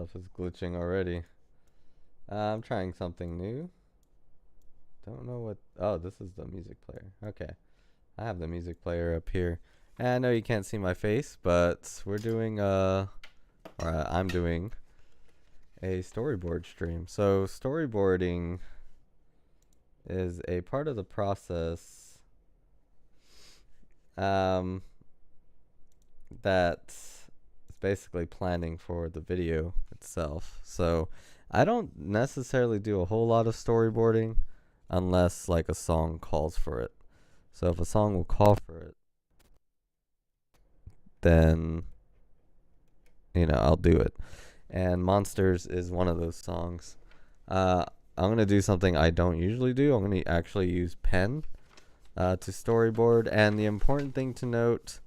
stuff is glitching already. I'm trying something new. Don't know what... Oh, this is the music player. Okay. I have the music player up here. And I know you can't see my face, but we're doing, I'm doing a storyboard stream. So storyboarding is a part of the process that is basically planning for the video itself. So I don't necessarily do a whole lot of storyboarding unless like a song calls for it. So if a song will call for it, then I'll do it. And Monsters is one of those songs. I'm gonna do something I don't usually do. I'm gonna actually use pen to storyboard. And the important thing to note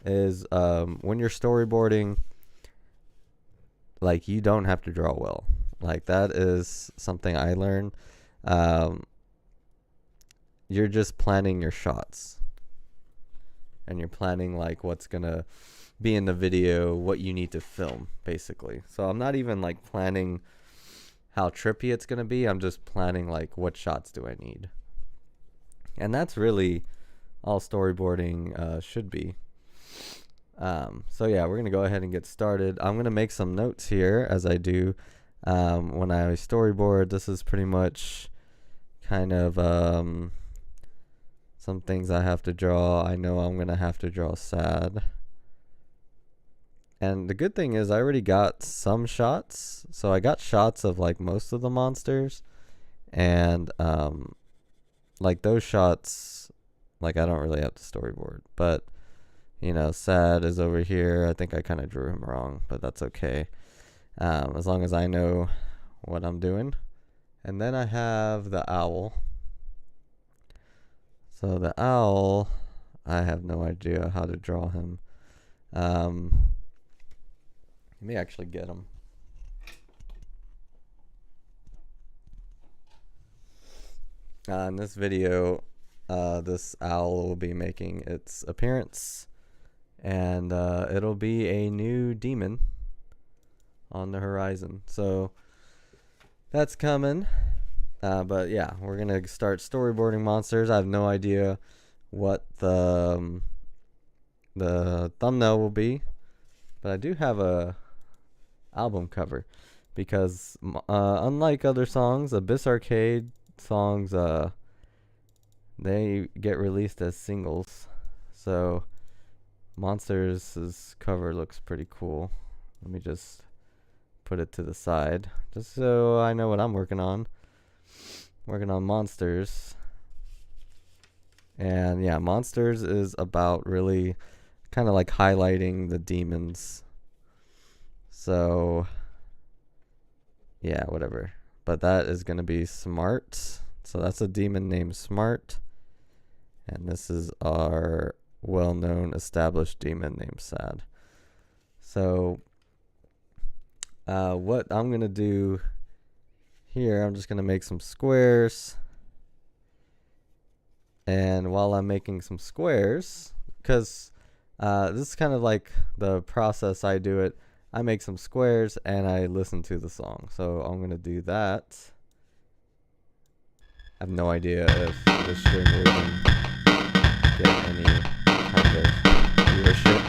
is when you're storyboarding, like, you don't have to draw well. Like, that is something I learned. You're just planning your shots, and you're planning like what's gonna be in the video, what you need to film, basically. So I'm not even like planning how trippy it's gonna be. I'm just planning like what shots do I need, and that's really all storyboarding should be. So yeah, we're gonna go ahead and get started. I'm gonna make some notes here as I do when I storyboard. This is pretty much kind of some things I have to draw. I know I'm gonna have to draw sad. And the good thing is I already got some shots. So I got shots of like most of the monsters. And like those shots, like I don't really have to storyboard. But sad is over here. I think I kind of drew him wrong, but that's okay. As long as I know what I'm doing. And then I have the owl. So the owl, I have no idea how to draw him. Let me actually get him. In this video, this owl will be making its appearance, and it'll be a new demon on the horizon. So that's coming. But yeah, we're gonna start storyboarding monsters. I have no idea what the thumbnail will be, but I do have a album cover because unlike other songs, Abyss Arcade songs, they get released as singles. So Monsters' cover looks pretty cool. Let me just put it to the side just so I know what I'm working on. Working on Monsters. And yeah, Monsters is about really kind of like highlighting the demons. So yeah, whatever. But that is going to be Smart. So that's a demon named Smart. And this is our well-known established demon named Sad. So what I'm going to do here, I'm just going to make some squares. And while I'm making some squares, because this is kind of like the process I do it, I make some squares and I listen to the song. So I'm going to do that. I have no idea if this stream will even get any kind of viewership.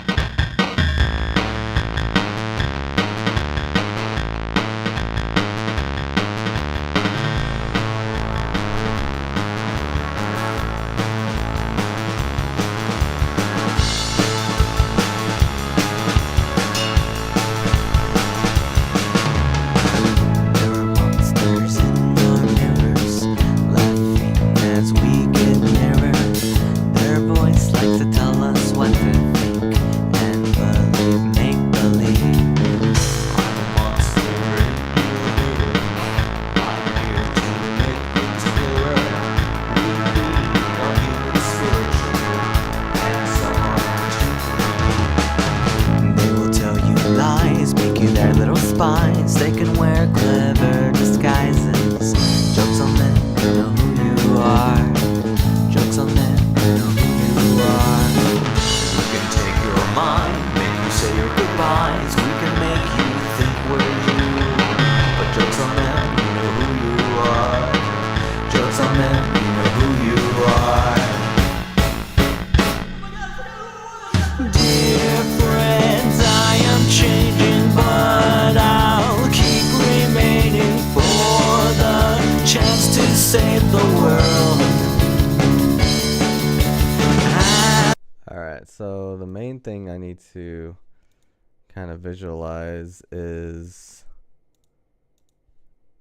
They can wear clever disguises. Jokes on them, you know who you are. Jokes on them, you know who you are. We can take your mind, make you say your goodbyes. We can make you think we're you. the world. Alright, so the main thing I need to kind of visualize is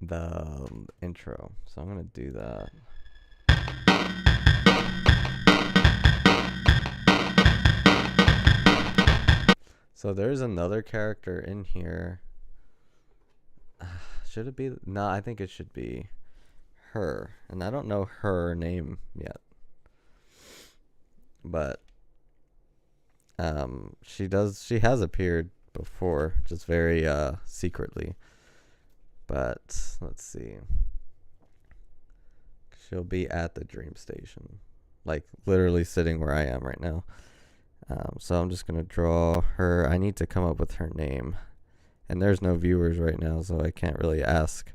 the intro. So I'm going to do that. So there's another character in here. Should it be? No, I think it should be her. And I don't know her name yet. But she has appeared before, just very secretly. But let's see. She'll be at the Dream Station, like literally sitting where I am right now. So I'm just gonna draw her. I need to come up with her name, and there's no viewers right now, so I can't really ask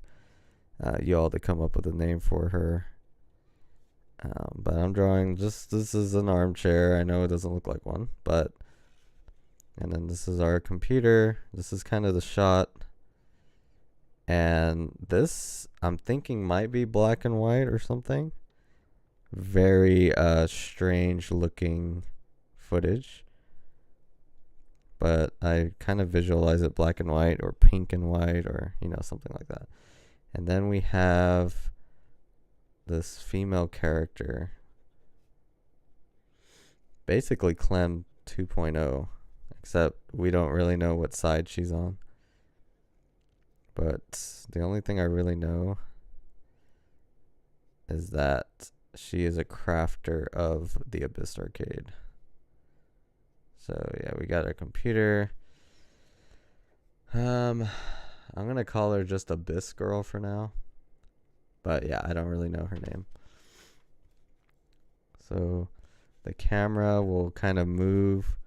y'all to come up with a name for her. But I'm drawing this is an armchair. I know it doesn't look like one, but, and then this is our computer. This is kind of the shot. And this, I'm thinking, might be black and white or something. Very strange looking footage. But I kind of visualize it black and white or pink and white or, something like that. And then we have this female character. Basically Clem 2.0, except we don't really know what side she's on. But the only thing I really know is that she is a crafter of the Abyss Arcade. So yeah, we got our computer. I'm gonna call her just Abyss Girl for now. But yeah, I don't really know her name. So the camera will kind of move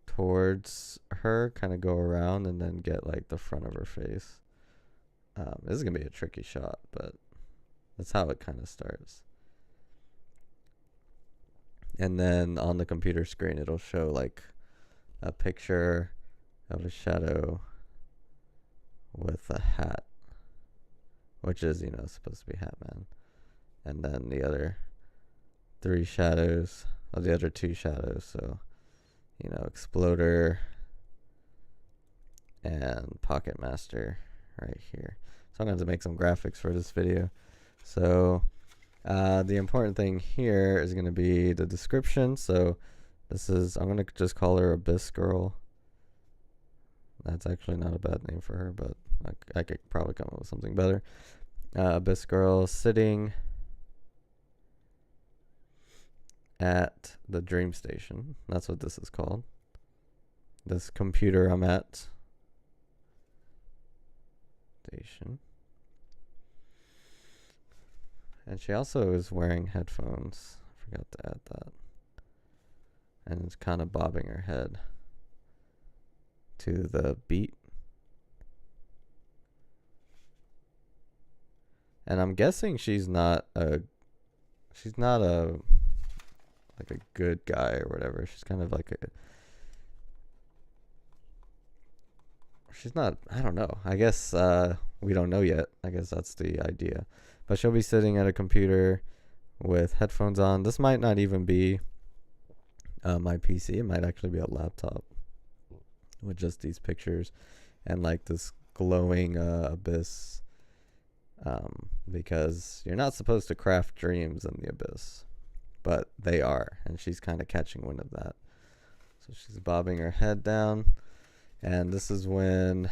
towards her, kind of go around, and then get like the front of her face. This is gonna be a tricky shot, but that's how it kind of starts. And then on the computer screen, it'll show like a picture of a shadow with a hat, which is, supposed to be Hatman. And then the other three shadows, or the other two shadows, so, Exploder and Pocket Master right here. So I'm going to have to make some graphics for this video. So the important thing here is going to be the description. So I'm going to just call her Abyss Girl. That's actually not a bad name for her, but I could probably come up with something better. Abyss Girl sitting at the Dream Station. That's what this is called. This computer I'm at. Station. And she also is wearing headphones. I forgot to add that. And it's kind of bobbing her head to the beat. And I'm guessing she's not a like a good guy or whatever. She's kind of like she's not, I don't know. I guess we don't know yet. I guess that's the idea. But she'll be sitting at a computer with headphones on. This might not even be my PC. It might actually be a laptop with just these pictures and like this glowing abyss. Because you're not supposed to craft dreams in the abyss, but they are, and she's kind of catching wind of that. So she's bobbing her head down, and this is when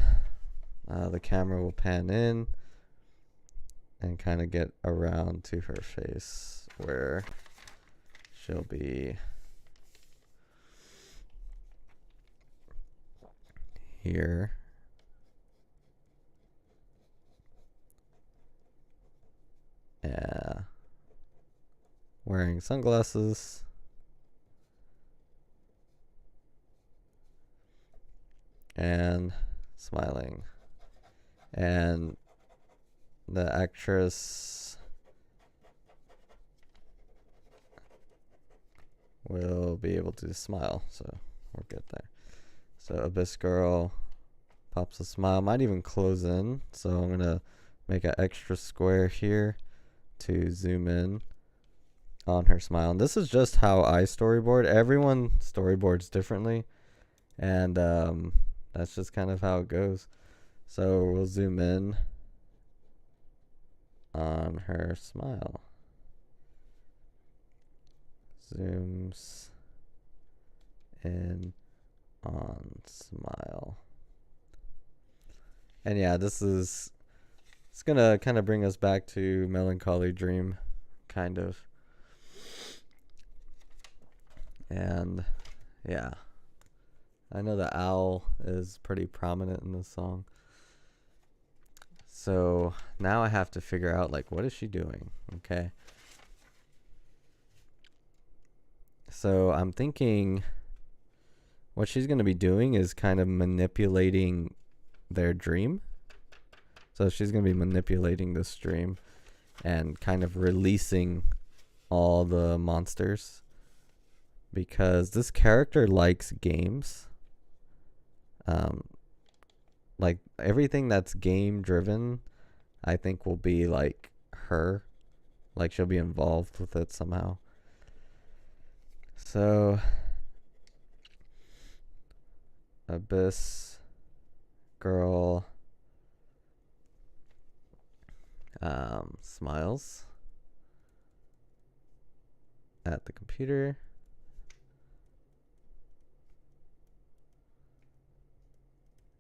the camera will pan in and kind of get around to her face where she'll be here. Yeah. Wearing sunglasses. And smiling. And the actress will be able to smile, so we're good there. So Abyss Girl pops a smile, might even close in, so I'm gonna make an extra square here to zoom in on her smile. And this is just how I storyboard. Everyone storyboards differently. And that's just kind of how it goes. So we'll zoom in on her smile. Zooms in on smile. And yeah, it's gonna kind of bring us back to Melancholy Dream, kind of. And yeah, I know the owl is pretty prominent in this song. So now I have to figure out, like, what is she doing? Okay. So I'm thinking what she's going to be doing is kind of manipulating their dream. So she's going to be manipulating this dream and kind of releasing all the monsters, because this character likes games. Like everything that's game driven, I think will be like her. Like she'll be involved with it somehow. So Abyss Girl smiles at the computer.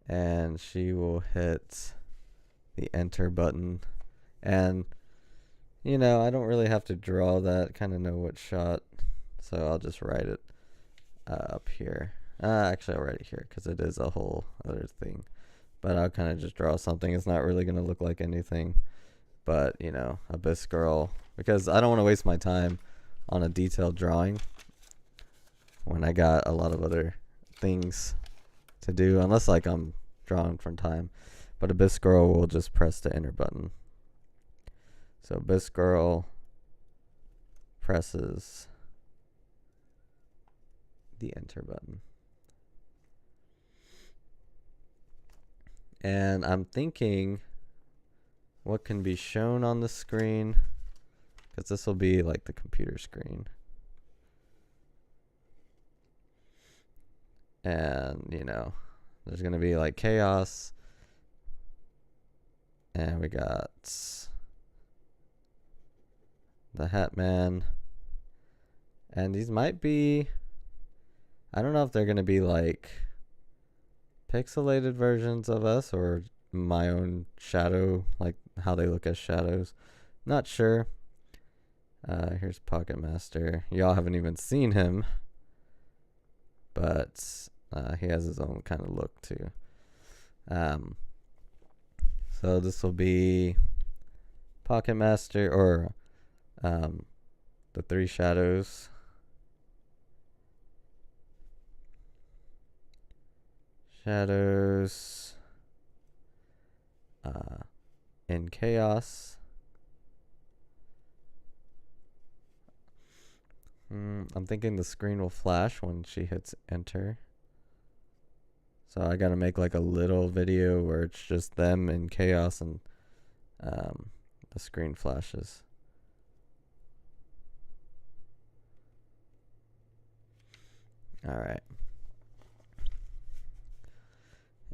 And she will hit the enter button. And, you know, I don't really have to draw that, kind of know what shot. So I'll just write it up here. Actually, I'll write it here because it is a whole other thing. But I'll kind of just draw something. It's not really going to look like anything. But, you know, Abyss Girl. Because I don't want to waste my time on a detailed drawing when I got a lot of other things to do, unless like I'm drawing from time. But Abyss Girl will just press the enter button. So Abyss Girl presses the enter button. And I'm thinking what can be shown on the screen, because this will be like the computer screen. And, you know, there's going to be like chaos. And we got the Hat Man. And these might be, I don't know if they're going to be like pixelated versions of us or my own shadow, like how they look as shadows. Not sure. Here's Pocket Master. Y'all haven't even seen him, but he has his own kind of look too. So this will be Pocket Master, or the three shadows. Shadows in chaos. I'm thinking the screen will flash when she hits enter. So I gotta make like a little video where it's just them in chaos and the screen flashes. All right.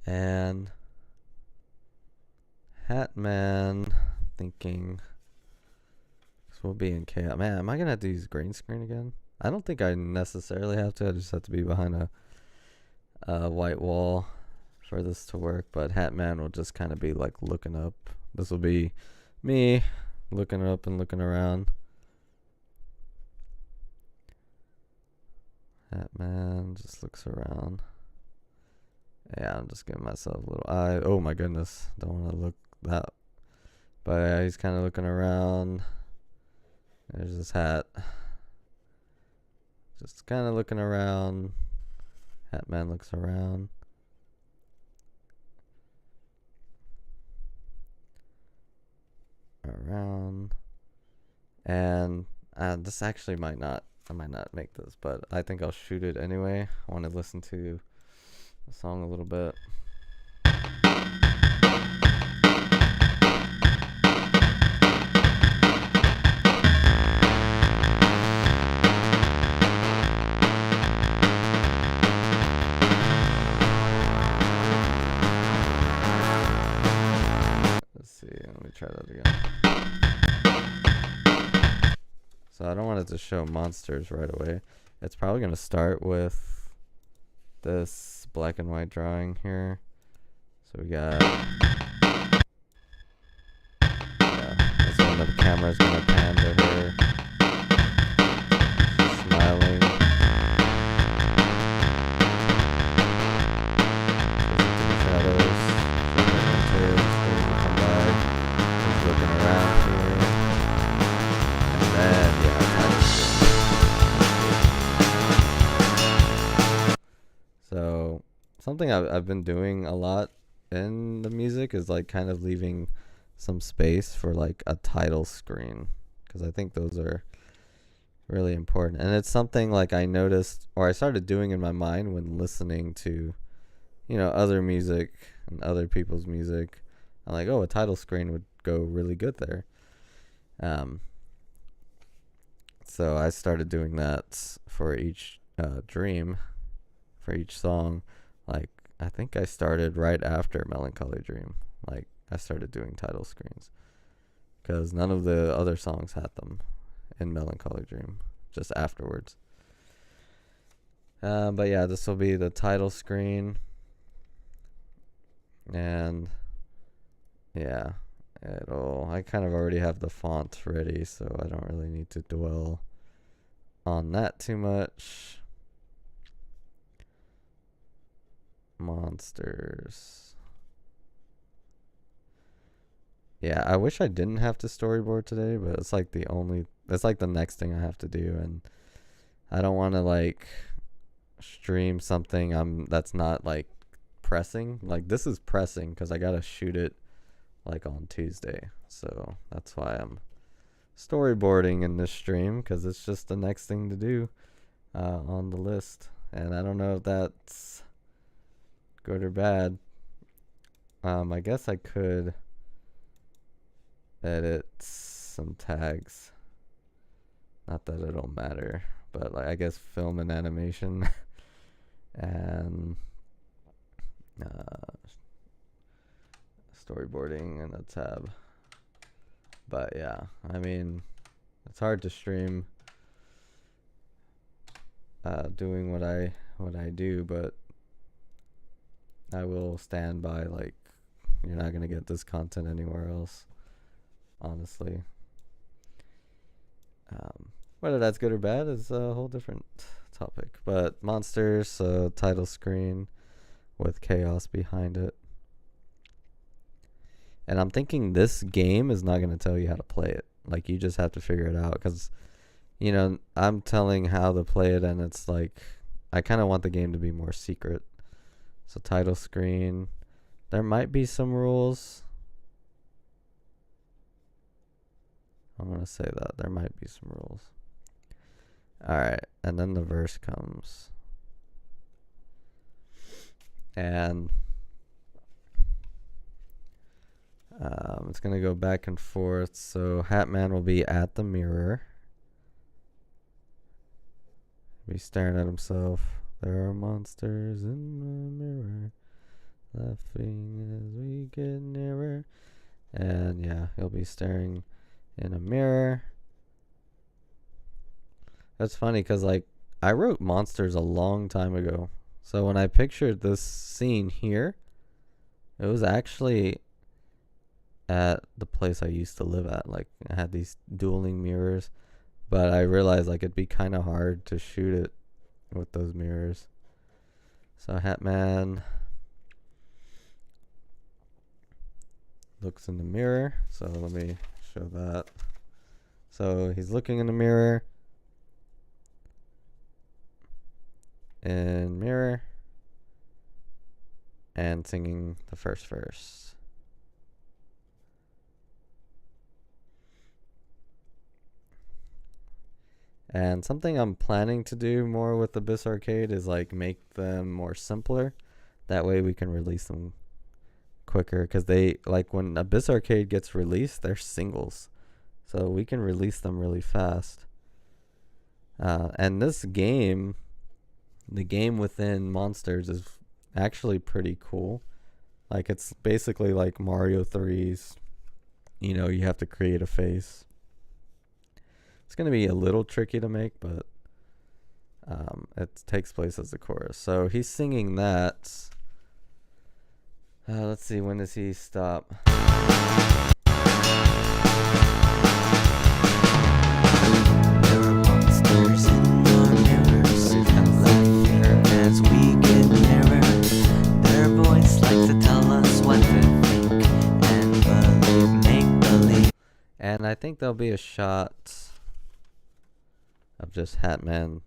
And Hat Man, thinking this will be in chaos. Man, am I gonna have to use green screen again? I don't think I necessarily have to. I just have to be behind a white wall for this to work. But Hat Man will just kind of be like looking up. This will be me looking up and looking around. Hat Man just looks around. Yeah, I'm just giving myself a little eye. Oh my goodness, don't want to look that. But yeah, he's kind of looking around. There's this hat. Just kind of looking around. Hat Man looks around. And this actually I might not make this, but I think I'll shoot it anyway. I want to listen to the song a little bit. to show monsters right away. It's probably going to start with this black and white drawing here. So we got, that's when the camera's going to pan to her. She's smiling. Shadows. Come by. He's looking around here. And then, so something I've been doing a lot in the music is like kind of leaving some space for like a title screen, because I think those are really important. And it's something like I noticed, or I started doing in my mind when listening to, other music and other people's music. I'm like, oh, a title screen would go really good there. So I started doing that for each dream, for each song. Like, I think I started right after Melancholy Dream. Like, I started doing title screens because none of the other songs had them in Melancholy Dream, just afterwards. But yeah, this will be the title screen. And yeah, I kind of already have the font ready, so I don't really need to dwell on that too much. Monsters. Yeah, I wish I didn't have to storyboard today, but it's like it's like the next thing I have to do, and I don't want to like stream something that's not like pressing. Like, this is pressing because I gotta shoot it like on Tuesday, so that's why I'm storyboarding in this stream, because it's just the next thing to do on the list. And I don't know if that's good or bad. I guess I could edit some tags, not that it'll matter, but like I guess film and animation and storyboarding in a tab. But yeah, I mean, it's hard to stream doing what I do, but I will stand by, like, you're not gonna get this content anywhere else, honestly. Whether that's good or bad is a whole different topic. But monsters, title screen with chaos behind it. And I'm thinking this game is not going to tell you how to play it. Like, you just have to figure it out, because, I'm telling how to play it, and it's like, I kind of want the game to be more secret. So title screen, there might be some rules. I'm going to say that. There might be some rules. Alright, and then the verse comes. And it's going to go back and forth. So Hatman will be at the mirror. Be staring at himself. There are monsters in the mirror, laughing as we get nearer. And yeah, he'll be staring in a mirror. That's funny because, like, I wrote monsters a long time ago. So when I pictured this scene here, it was actually at the place I used to live at. Like, I had these dueling mirrors, but I realized, like, it'd be kind of hard to shoot it with those mirrors. So Hatman looks in the mirror. So let me show that. So he's looking in the mirror. And mirror. And singing the first verse. And something I'm planning to do more with Abyss Arcade is like make them more simpler. That way we can release them quicker, because they, like, when Abyss Arcade gets released, they're singles, so we can release them really fast. And this game, the game within Monsters, is actually pretty cool. Like, it's basically like Mario 3's, you have to create a face. It's gonna be a little tricky to make, but it takes place as the chorus. So he's singing that. Let's see, when does he stop? There are monsters in our mirrors, left as we get nearer. Their voice like to tell us what to think and believe, make believe. And I think there'll be a shot of just Hatman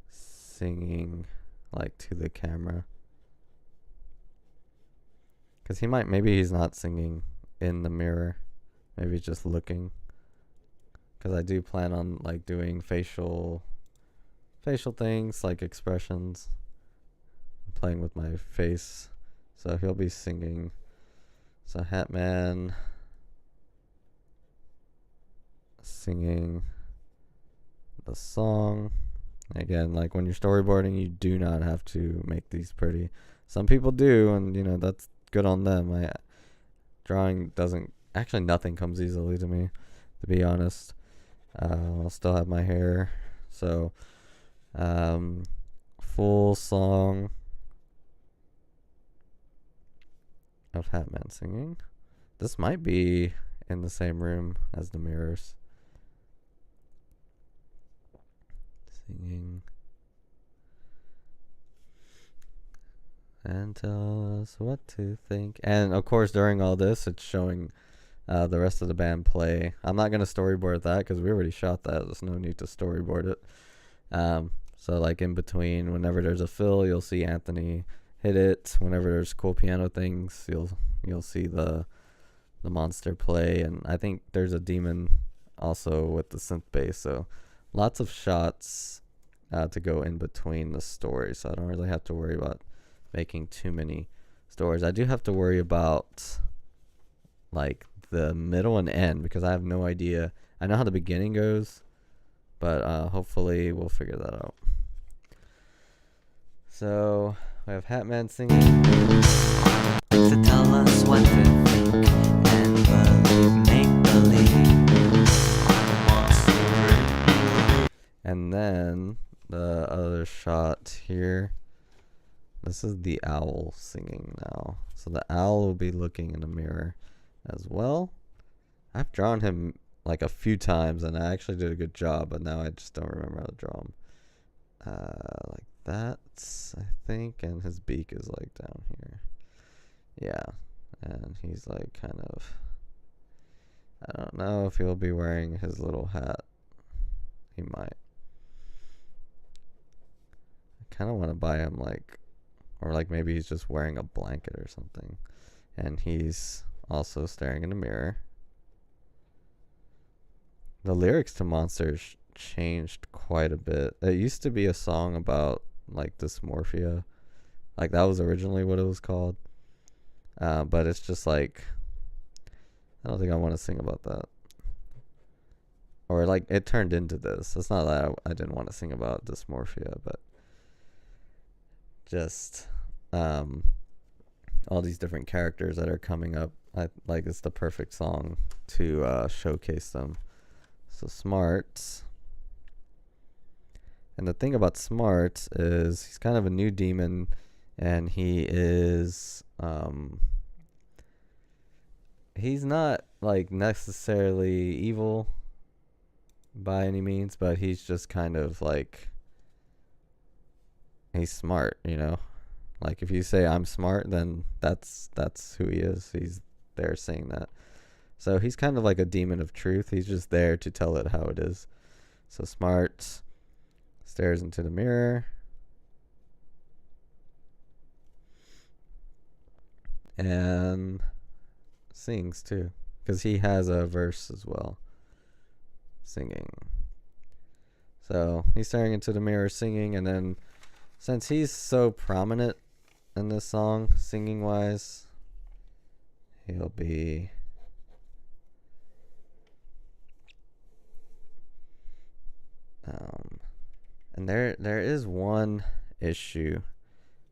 singing like to the camera. Because maybe he's not singing in the mirror. Maybe he's just looking. Because I do plan on like doing facial things, like expressions. Playing with my face. So he'll be singing. So Hatman singing the song. Again, like when you're storyboarding, you do not have to make these pretty. Some people do, and that's good on them. Drawing doesn't actually, nothing comes easily to me, to be honest. I'll still have my hair. So full song of Hatman singing. This might be in the same room as the mirrors. Singing. And tell us what to think. And of course, during all this, it's showing the rest of the band play. I'm not going to storyboard that because we already shot that. There's no need to storyboard it. So like in between, whenever there's a fill, you'll see Anthony hit it. Whenever there's cool piano things, you'll see the monster play. And I think there's a demon also with the synth bass. So lots of shots to go in between the stories. So I don't really have to worry about making too many stories. I do have to worry about like the middle and end because I have no idea. I know how the beginning goes, but hopefully we'll figure that out. So we have Hatman singing. To tell us what to think and believe, make believe. And then the other shot here. This is the owl singing now. So the owl will be looking in the mirror as well. I've drawn him like a few times and I actually did a good job, but now I just don't remember how to draw him. Like that, I think, and his beak is like down here. Yeah, and he's like kind of, I don't know if he'll be wearing his little hat. He might. I kind of want to buy him like, or like maybe he's just wearing a blanket or something. And he's also staring in the mirror. The lyrics to Monsters changed quite a bit. It used to be a song about like dysmorphia. Like that was originally what it was called. But it's just like, I don't think I want to sing about that. Or like it turned into this. It's not that I didn't want to sing about dysmorphia, but just all these different characters that are coming up. Like it's the perfect song to showcase them. So Smart. And the thing about Smart is he's kind of a new demon, and he is he's not like necessarily evil by any means, but he's just kind of like, he's smart, like if you say I'm smart, then that's who he is. He's there saying that. So he's kind of like a demon of truth. He's just there to tell it how it is. So Smart stares into the mirror and sings too, because he has a verse as well, singing. So he's staring into the mirror singing, and then since he's so prominent in this song singing wise, he'll be and there is one issue,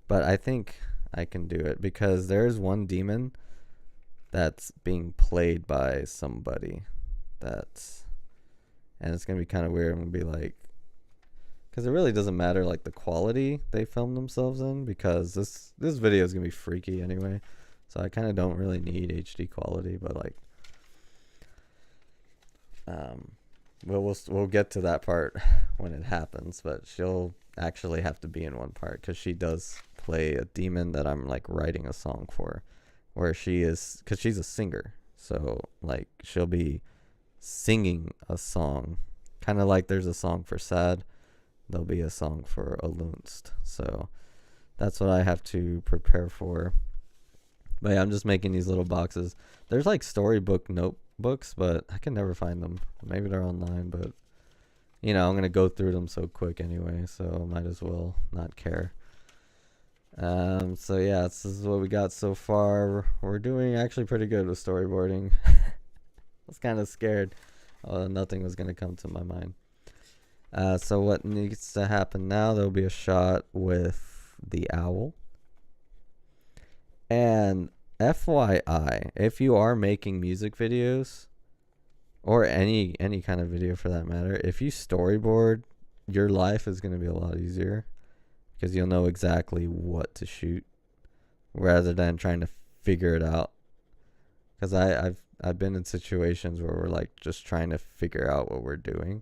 but I think I can do it because there's one demon that's being played by somebody and it's gonna be kind of weird. I'm gonna be like, because it really doesn't matter like the quality they film themselves in, because this video is gonna be freaky anyway. So I kind of don't really need HD quality, but like, we'll get to that part when it happens. But she'll actually have to be in one part because she does play a demon that I'm like writing a song for, where she is, because she's a singer. So like she'll be singing a song, kind of like there's a song for Sad, there'll be a song for Alunst. So that's what I have to prepare for. But yeah, I'm just making these little boxes. There's like storybook notebooks, but I can never find them. Maybe they're online, but you know, I'm gonna go through them so quick anyway, so might as well not care. So yeah, this is what we got so far. We're doing actually pretty good with storyboarding. I was kind of scared. Nothing was gonna come to my mind. So what needs to happen now? There'll be a shot with the owl. And FYI, if you are making music videos, or any kind of video for that matter, if you storyboard, your life is going to be a lot easier, because you'll know exactly what to shoot rather than trying to figure it out. Because I've been in situations where we're like just trying to figure out what we're doing,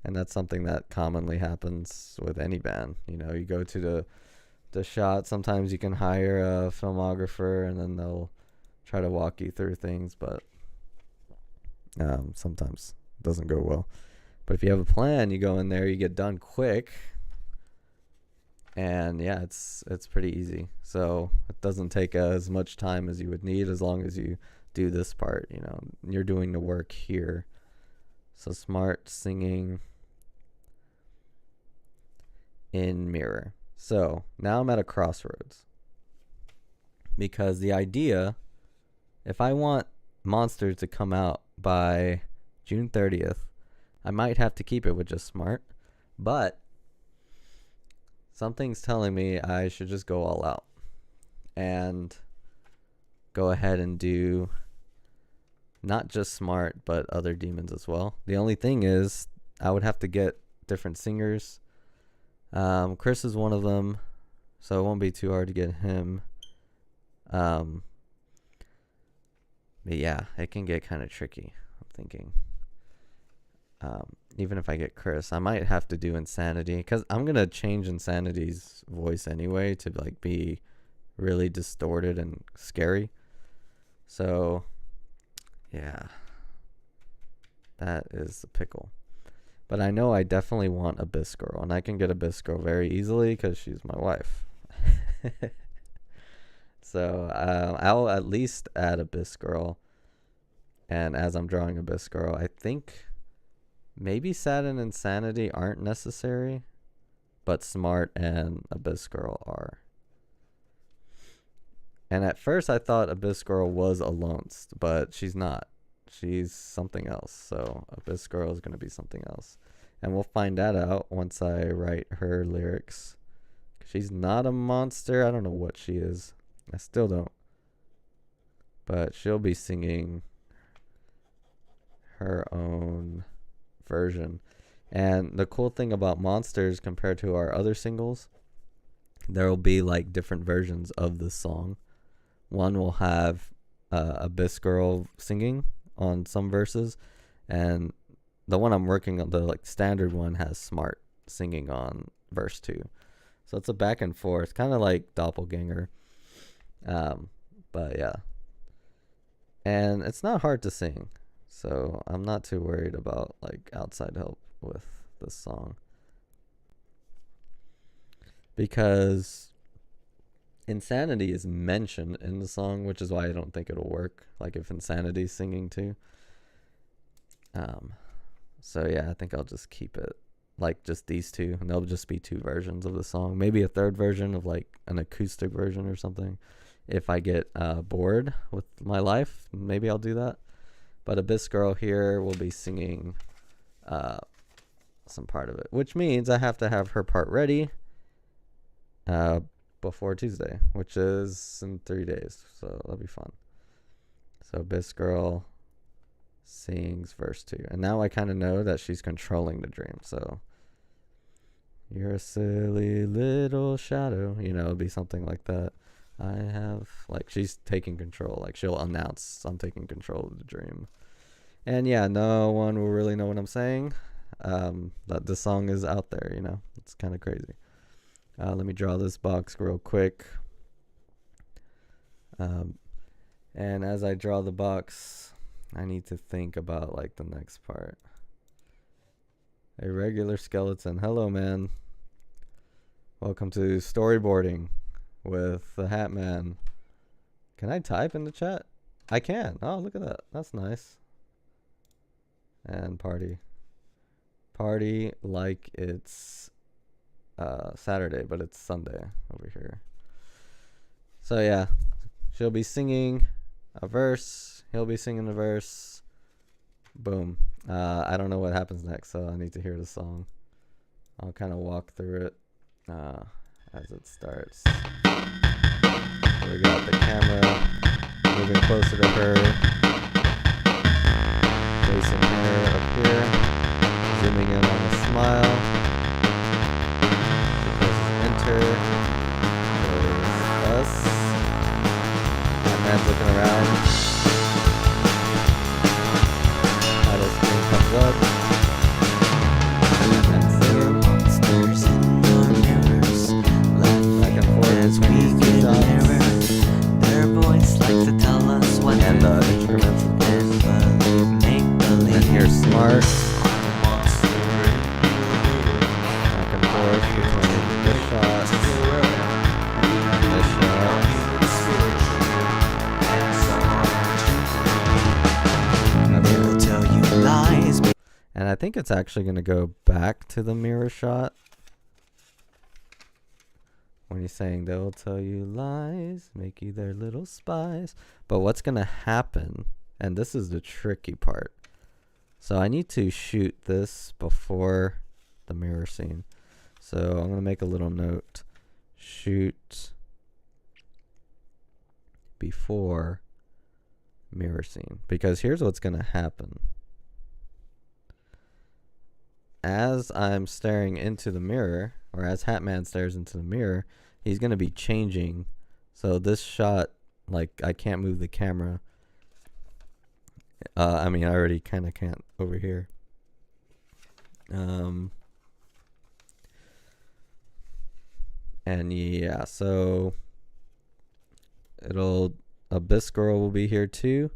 and that's something that commonly happens with any band. You know, you go to the shot. Sometimes you can hire a filmographer and then they'll try to walk you through things, but sometimes it doesn't go well. But if you have a plan, you go in there, you get done quick, and yeah, it's pretty easy. So it doesn't take as much time as you would need, as long as you do this part. You know, you're doing the work here. So smart singing in mirror. So now I'm at a crossroads, because the idea, if I want Monsters to come out by June 30th, I might have to keep it with just Smart, but something's telling me I should just go all out and go ahead and do not just Smart, but other demons as well. The only thing is I would have to get different singers. Chris is one of them, so it won't be too hard to get him. But yeah, it can get kind of tricky, I'm thinking. Even if I get Chris, I might have to do Insanity, because I'm gonna change Insanity's voice anyway to like be really distorted and scary. So yeah, that is the pickle. But I know I definitely want Abyss Girl, and I can get Abyss Girl very easily because she's my wife. So I'll at least add Abyss Girl. And as I'm drawing Abyss Girl, I think maybe Sad and Insanity aren't necessary, but Smart and Abyss Girl are. And at first I thought Abyss Girl was Alonst, but she's not. She's something else. So Abyss Girl is going to be something else. And we'll find that out once I write her lyrics. She's not a monster. I don't know what she is. I still don't. But she'll be singing her own version. And the cool thing about Monsters compared to our other singles, there will be like different versions of the song. One will have Abyss Girl singing on some verses, and the one I'm working on, the like standard one, has Smart singing on verse 2. So it's a back and forth, kind of like Doppelganger. But yeah, and it's not hard to sing, so I'm not too worried about like outside help with this song, because Insanity is mentioned in the song, which is why I don't think it'll work, like if Insanity's singing too. So yeah, I think I'll just keep it like just these two, and there'll just be two versions of the song, maybe a third version of like an acoustic version or something. If I get bored with my life, maybe I'll do that. But Abyss Girl here will be singing some part of it, which means I have to have her part ready before Tuesday, which is in 3 days, so that'll be fun. So Abyss Girl sings verse 2. And now I kind of know that she's controlling the dream. So, you're a silly little shadow. You know, it'll be something like that. I have, like, she's taking control. Like, she'll announce, I'm taking control of the dream. And yeah, no one will really know what I'm saying. That the song is out there, you know. It's kind of crazy. Let me draw this box real quick. And as I draw the box, I need to think about, like, the next part. A regular skeleton. Hello, man. Welcome to storyboarding with the Hat Man. Can I type in the chat? I can. Oh, look at that. That's nice. And party. Party like it's Saturday, but it's Sunday over here. So yeah, she'll be singing a verse. He'll be singing a verse. Boom. I don't know what happens next, so I need to hear the song. I'll kind of walk through it as it starts. So we got the camera moving closer to her, facing her up here. Zooming in on the smile. She presses enter. There's us. That man's looking around. Title screen comes up. And singing. Monsters in the mirrors, Back and forth as we between these two get shots. nearer. Their voice like to tell us what And to the think instruments. and believe, make believe. And here's Smart. Back and forth between this shot. This shot. They'll tell you lies. And I think it's actually going to go back to the mirror shot. When he's saying they'll tell you lies, make you their little spies. But what's going to happen, and this is the tricky part. So I need to shoot this before the mirror scene. So I'm going to make a little note. Shoot before mirror scene. Because here's what's going to happen. As I'm staring into the mirror, or as Hat Man stares into the mirror, he's going to be changing. So this shot, like, I can't move the camera. I mean, I already kind of can't over here. And yeah, so Abyss Girl will be here too.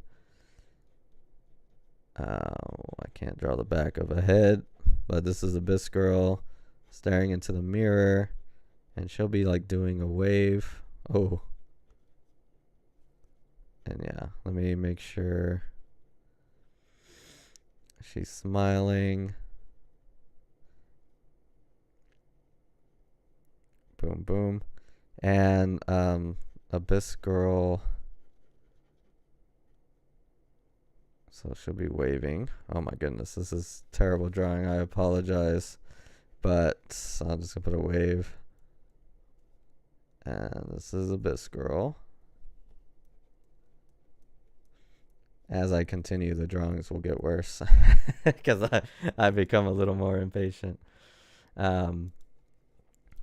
I can't draw the back of a head, but this is Abyss Girl staring into the mirror, and she'll be like doing a wave. Oh. And yeah, let me make sure she's smiling. Boom, boom. And Abyss Girl, so she'll be waving. Oh my goodness, this is terrible drawing. I apologize. But I'm just going to put a wave. And this is Abyss Girl. As I continue, the drawings will get worse. Because I become a little more impatient. But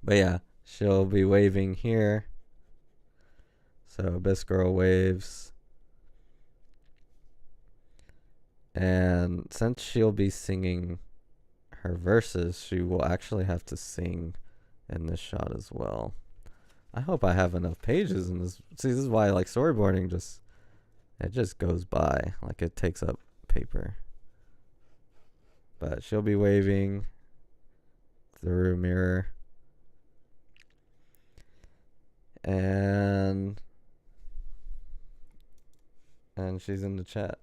yeah, she'll be waving here. So Abyss Girl waves. And since she'll be singing her verses, she will actually have to sing in this shot as well. I hope I have enough pages in this. See, this is why I like storyboarding. It just goes by. Like, it takes up paper. But she'll be waving through a mirror. And she's in the chat.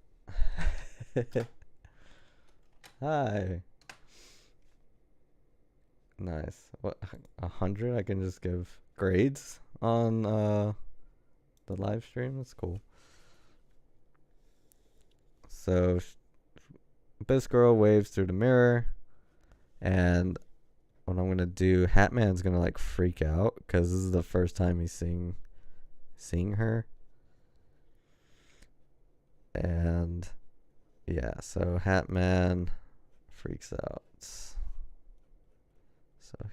Hi. Nice. What, 100? I can just give grades on the live stream. That's cool. So Abyss Girl waves through the mirror, and what I'm gonna do, Hat Man's gonna like freak out because this is the first time he's seeing her. And yeah, so Hat Man freaks out. So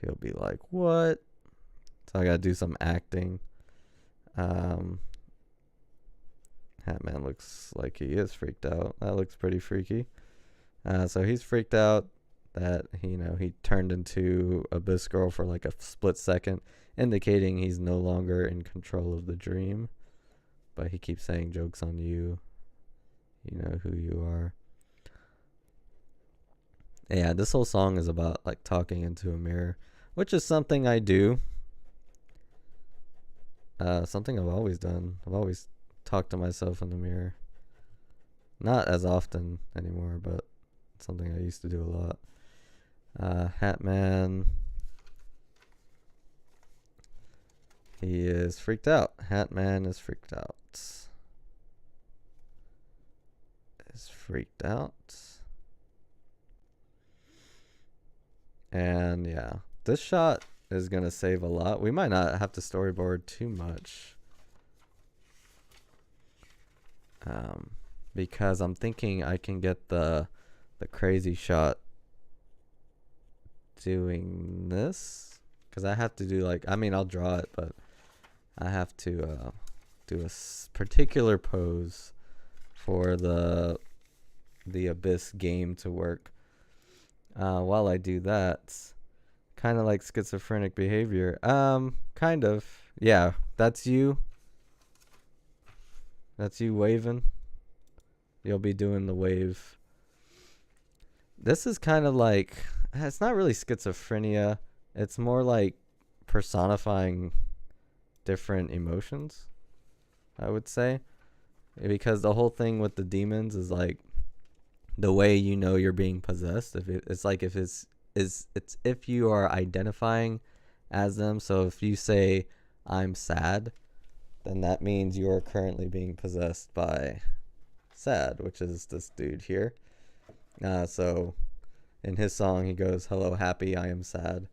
he'll be like, what? So I gotta do some acting. Hat Man looks like he is freaked out. That looks pretty freaky. So he's freaked out that he turned into Abyss Girl for like a split second, indicating he's no longer in control of the dream. But he keeps saying, joke's on you. You know who you are. Yeah, this whole song is about like talking into a mirror, which is something I do. Something I've always done. I've always talked to myself in the mirror. Not as often anymore, but something I used to do a lot. Hat Man. He is freaked out. Hat Man is freaked out. And yeah, this shot is going to save a lot. We might not have to storyboard too much. Because I'm thinking I can get the crazy shot doing this. Because I have to do I'll draw it, but I have to do a particular pose for the Abyss game to work. While I do that, kind of like schizophrenic behavior. Kind of. Yeah, that's you. That's you waving. You'll be doing the wave. This is kind of like, it's not really schizophrenia. It's more like personifying different emotions, I would say. Because the whole thing with the demons is like the way you know you're being possessed. It's if you are identifying as them. So if you say I'm sad, then that means you are currently being possessed by Sad, which is this dude here. So in his song he goes, hello happy, I am sad.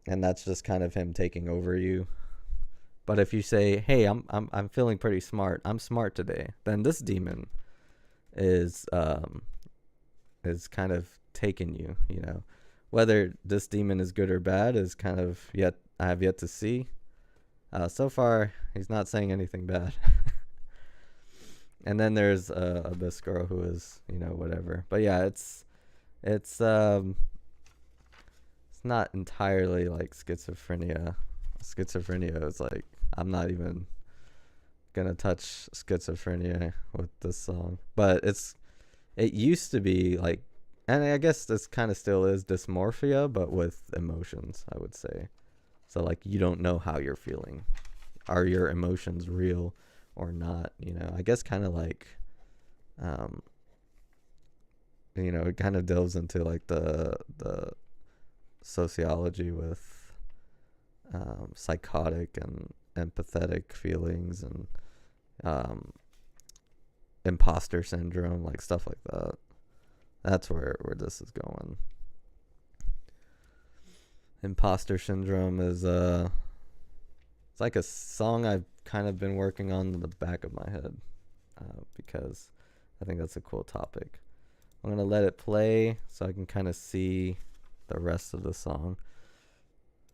And that's just kind of him taking over you. But if you say, hey, I'm feeling pretty smart, I'm smart today, then this demon is kind of taking you, Whether this demon is good or bad is kind of I have yet to see. So far he's not saying anything bad. And then there's Abyss Girl who is, whatever. But yeah, it's not entirely like schizophrenia. Schizophrenia is like, I'm not even gonna touch schizophrenia with this song. But it used to be like, and I guess this kind of still is dysmorphia, but with emotions, I would say. So like, you don't know how you're feeling. Are your emotions real or not? I guess kind of like, it kind of delves into like the sociology with psychotic and empathetic feelings and imposter syndrome, like stuff like that. That's where this is going. Imposter syndrome is it's like a song I've kind of been working on in the back of my head, because I think that's a cool topic. I'm gonna let it play so I can kind of see the rest of the song.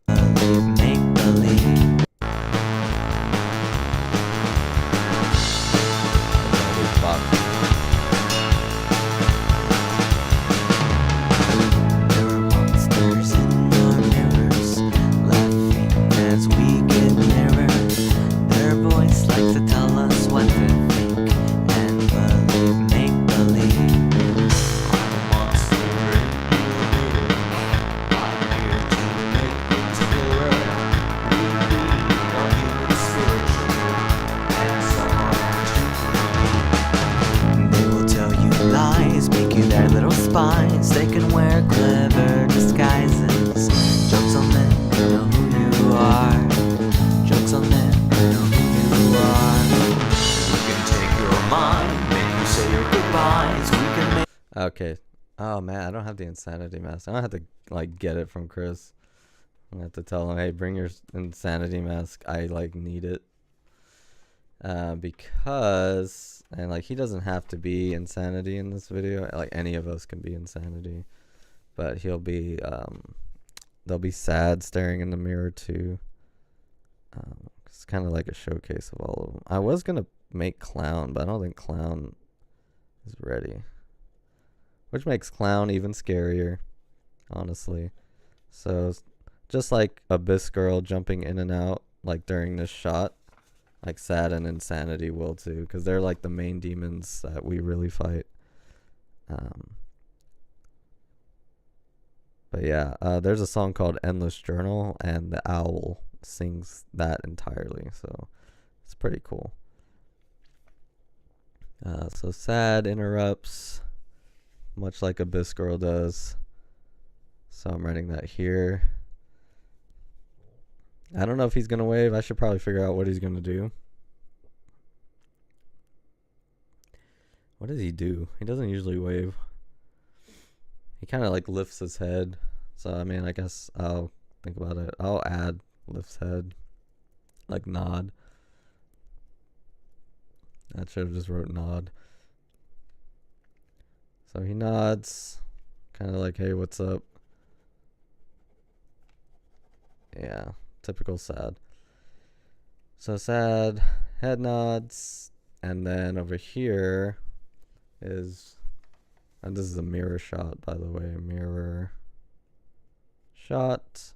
Make believe. There are monsters in our mirrors, laughing as we get nearer. Their voice likes to tell us what to think and believe. Make believe. I'm a monster in your mirror. I'm here to make things clearer. We are human spiritually, and some are too. They will tell you lies, make you their little spies. They can wear clever disguises. Jokes on them, you know who you are. Jokes on them, you know who you are. We can take your mind, make you say your goodbyes. We can make. Okay. Oh man, I don't have the insanity mask. I don't have to like get it from Chris. I have to tell him, hey, bring your insanity mask. I like need it. Because and like he doesn't have to be Insanity in this video. Like any of us can be Insanity, but he'll be they'll be Sad staring in the mirror too. It's kind of like a showcase of all of them. I was gonna make Clown, but I don't think Clown is ready, which makes Clown even scarier, honestly. So just like Abyss Girl jumping in and out like during this shot, like Sad and Insanity will too, because they're like the main demons that we really fight. But yeah, there's a song called Endless Journal, and the owl sings that entirely, so it's pretty cool. So Sad interrupts, much like Abyss Girl does. So I'm writing that here. I don't know if he's going to wave. I should probably figure out what he's going to do. What does he do? He doesn't usually wave. He kind of like lifts his head. So, I mean, I guess I'll think about it. I'll add lifts head. Like nod. I should have just wrote nod. So he nods. Kind of like, hey, what's up? Yeah, typical Sad. So Sad, head nods. And then over here is, and this is a mirror shot, by the way. Mirror shot.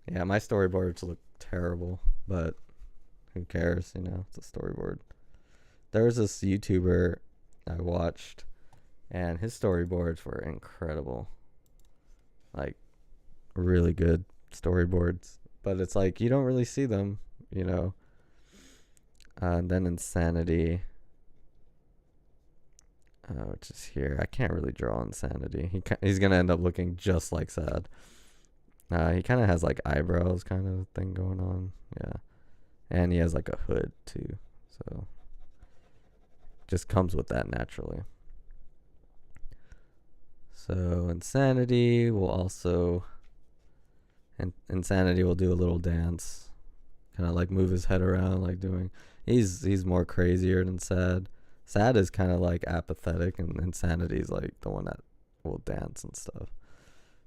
Yeah, my storyboards look terrible, but who cares, you know, it's a storyboard. There was this YouTuber I watched, and his storyboards were incredible. Like, really good storyboards. But it's like, you don't really see them, you know. And then Insanity, which is here. I can't really draw Insanity. He's going to end up looking just like Sad. He kind of has like eyebrows kind of thing going on. Yeah. And he has like a hood too. So just comes with that naturally. So Insanity will also, and Insanity will do a little dance. Kind of like move his head around like doing, he's more crazier than Sad. Sad is kind of like apathetic, and Insanity is like the one that will dance and stuff.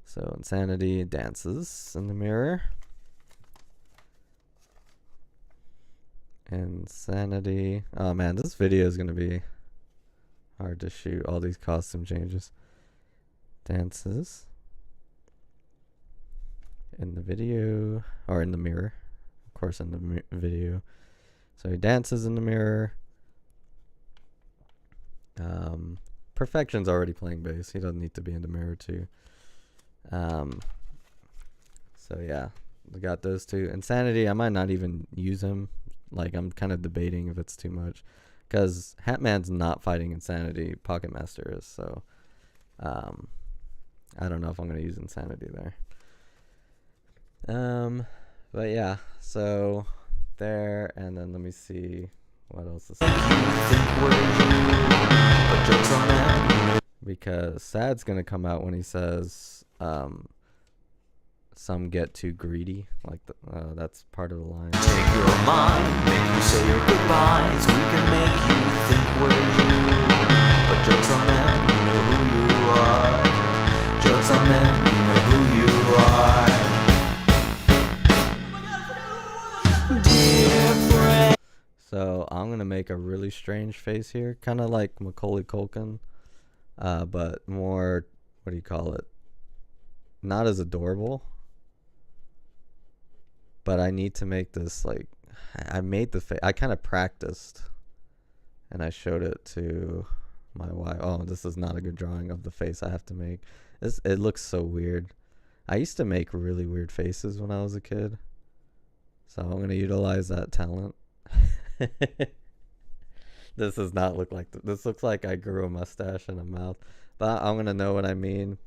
So Insanity dances in the mirror. Insanity. Oh man, this video is gonna be hard to shoot. All these costume changes. Dances in the video, or in the mirror. Of course, in the video. So he dances in the mirror. Perfection's already playing bass. He doesn't need to be in the mirror too. So yeah, we got those two. Insanity, I might not even use him. Like, I'm kind of debating if it's too much, because Hatman's not fighting Insanity. Pocket Master is. So I don't know if I'm gonna use Insanity there. But yeah, so there, and then let me see what else is. Because Sad's gonna come out when he says, some get too greedy. Like, that's part of the line. Take your mind, make you say your goodbyes. We can make you think we're you. But jokes on them, you know who you are. Jokes on them, you know who you are. Dear friend. So I'm gonna make a really strange face here, kind of like Macaulay Culkin, but more, what do you call it? Not as adorable. But I need to make this, like, I made the face. I kind of practiced, and I showed it to my wife. Oh, this is not a good drawing of the face I have to make. It looks so weird. I used to make really weird faces when I was a kid, so I'm gonna utilize that talent. This does not look like this. Looks like I grew a mustache and a mouth, but I'm gonna know what I mean.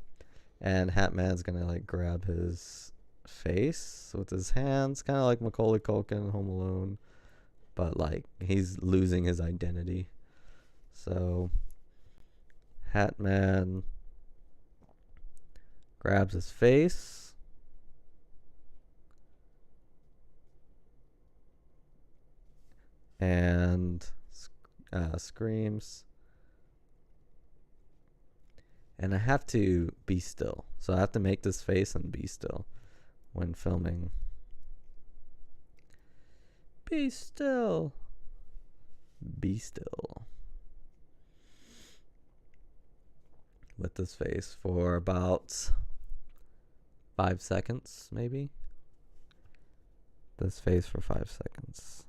And Hatman's gonna like grab his face with his hands, kind of like Macaulay Culkin, Home Alone, but like he's losing his identity. So Hatman grabs his face, and screams. And I have to be still. So I have to make this face and be still when filming. Be still. Be still. With this face for about 5 seconds, maybe. This face for 5 seconds.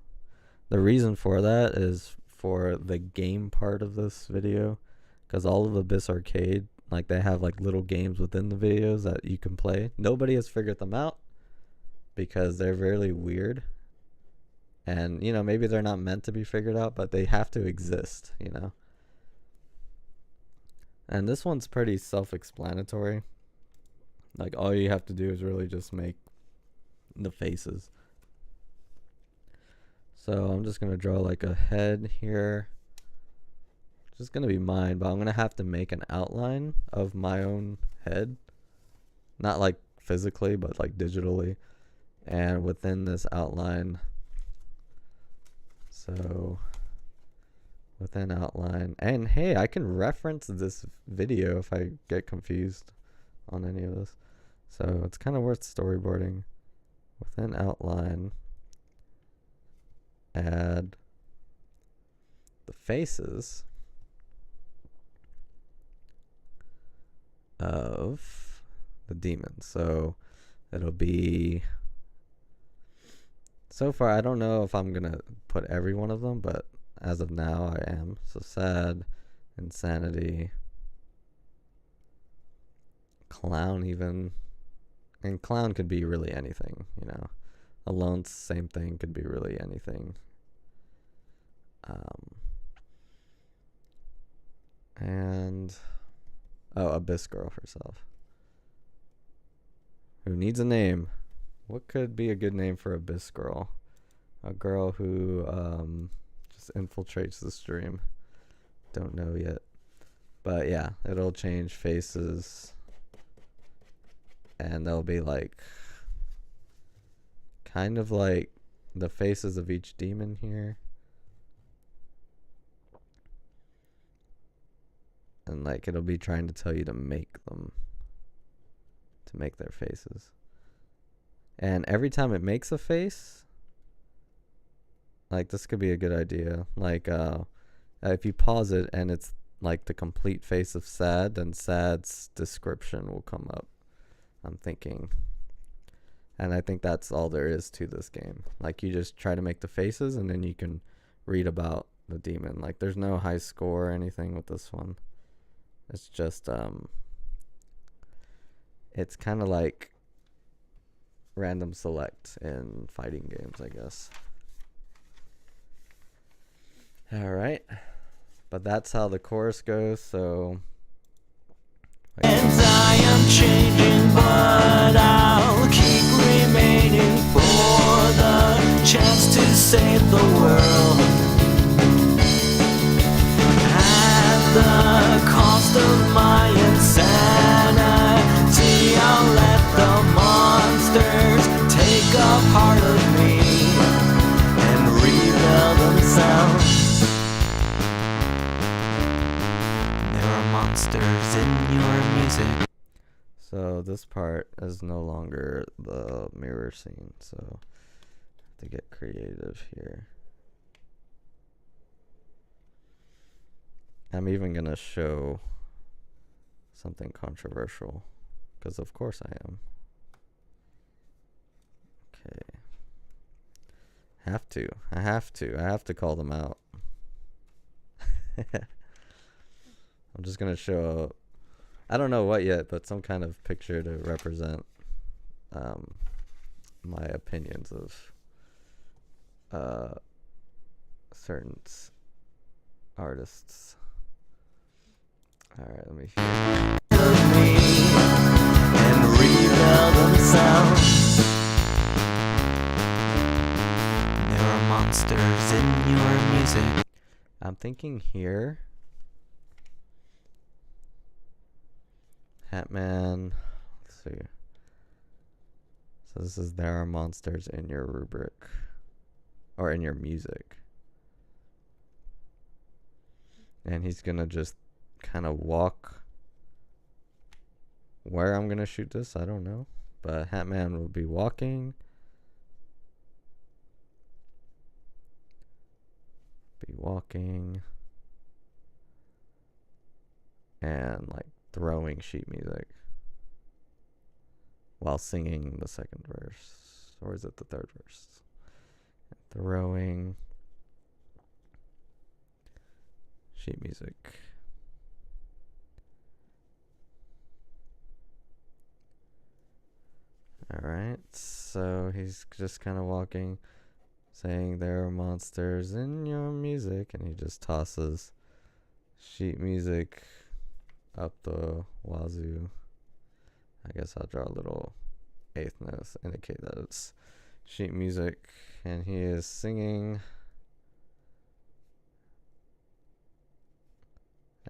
The reason for that is for the game part of this video, because all of Abyss Arcade, like, they have like little games within the videos that you can play. Nobody has figured them out because they're really weird. And, you know, maybe they're not meant to be figured out, but they have to exist, you know. And this one's pretty self-explanatory. Like, all you have to do is really just make the faces. So I'm just going to draw like a head here. It's just going to be mine, but I'm going to have to make an outline of my own head. Not like physically, but like digitally. And within this outline, so within outline, and hey, I can reference this video if I get confused on any of this. So it's kind of worth storyboarding. Within outline, add the faces of the demons. So it'll be, so far I don't know if I'm gonna put every one of them, but as of now I am. So sad, insanity, clown even, and clown could be really anything, you know. Alone, same thing, could be really anything. And Abyss Girl herself, who needs a name. What could be a good name for Abyss Girl? A girl who just infiltrates the stream. Don't know yet, but yeah, it'll change faces, and they'll be like kind of like the faces of each demon here. And like it'll be trying to tell you to make them, to make their faces. And every time it makes a face, like this could be a good idea. Like if you pause it and it's like the complete face of Sad, then Sad's description will come up, I'm thinking. And I think that's all there is to this game. Like you just try to make the faces and then you can read about the demon. Like there's no high score or anything with this one. It's just it's kind of like random select in fighting games, I guess. All right, but that's how the chorus goes. So And I am changing, but I'll keep remaining for the chance to save the world. At the cost of my insanity, I'll let the monsters take a part of me and reveal themselves. There are monsters in your music. So this part is no longer the mirror scene, so I have to get creative here. I'm even gonna show something controversial, because of course I am. Okay. I have to call them out. I'm just gonna show, I don't know what yet, but some kind of picture to represent my opinions of certain artists. Alright, let me hear. And reveal themselves. There are monsters in your music. I'm thinking here, Hatman, let's see. So this is there are monsters in your rubric, or in your music. and he's gonna just kind of walk where I'm gonna shoot this. I don't know, but Hatman will be walking, and like throwing sheet music while singing the second verse, or is it the third verse? Throwing sheet music. Alright, so he's just kind of walking, saying there are monsters in your music, and he just tosses sheet music up the wazoo. I guess I'll draw a little eighth note to indicate that it's sheet music, and he is singing.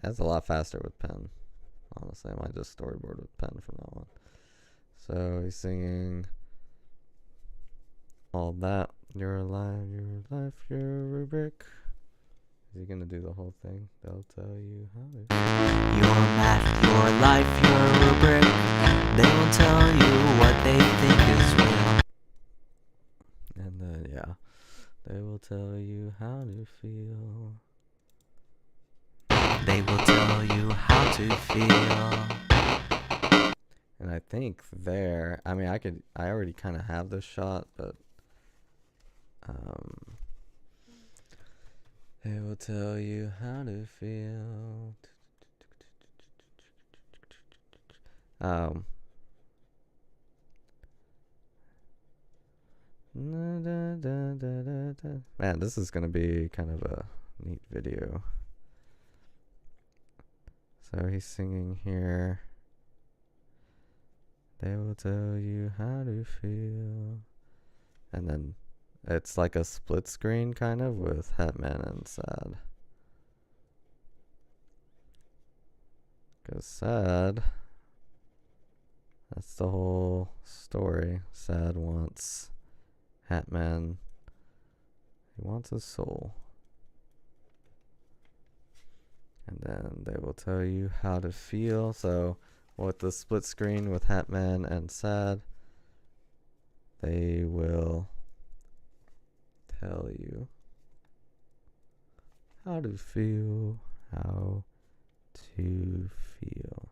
That's a lot faster with pen. Honestly, I might just storyboard with pen from that one. So he's singing all that. You're alive, your life, your rubric. Is he gonna do the whole thing? They'll tell you how to. Your math, your life, your rubric. They will tell you what they think is real. And then, yeah, they will tell you how to feel. They will tell you how to feel. And I think there, I mean, I already kind of have this shot, but they will tell you how to feel. Man, this is gonna be kind of a neat video. So he's singing here. They will tell you how to feel. And then it's like a split screen kind of with Hatman and Sad. Because Sad, that's the whole story. Sad wants Hatman. He wants his soul. And then they will tell you how to feel. So with the split screen with Hatman and Sad, they will tell you how to feel, how to feel.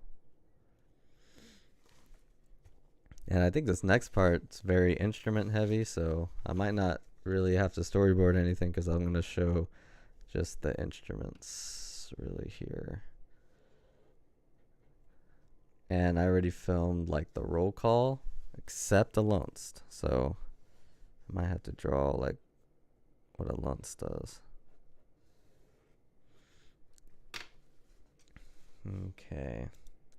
And I think this next part's very instrument heavy, so I might not really have to storyboard anything because I'm going to show just the instruments really here. And I already filmed like the roll call except a Lunst, so I might have to draw like what a Lunst does. Okay,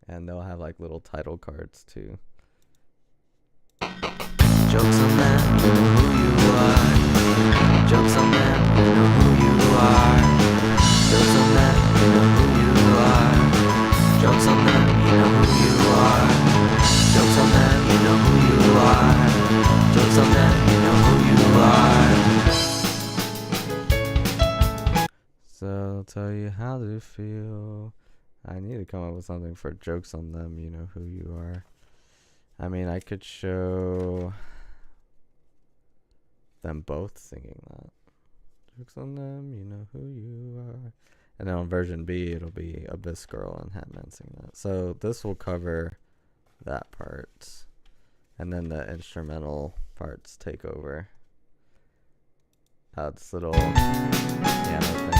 and they'll have like little title cards too. Jokes on them, you know who you are. Jokes on them, you know who you are. Jokes on them, you know who you are. Jokes on them, you know who you are. Jokes on them, you know who you are. Jokes on them, you know who you are. So I'll tell you how to feel. I need to come up with something for jokes on them, you know who you are. I mean, I could show them both singing that. Jokes on them, you know who you are. And then on version B, it'll be Abyss Girl and Hatman singing that. So this will cover that part. And then the instrumental parts take over. This little piano thing.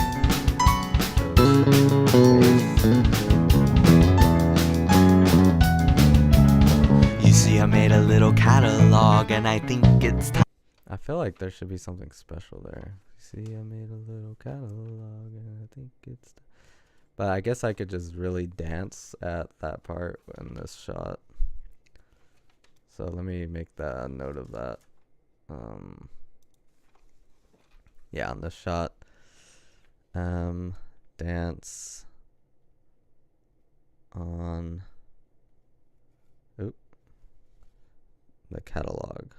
You see, I made a little catalog, and I think it's time. I feel like there should be something special there. See, I made a little catalog, and I think it's. But I guess I could just really dance at that part in this shot. So let me make that a note of that. Yeah, on this shot. Dance on. Oop. The catalog.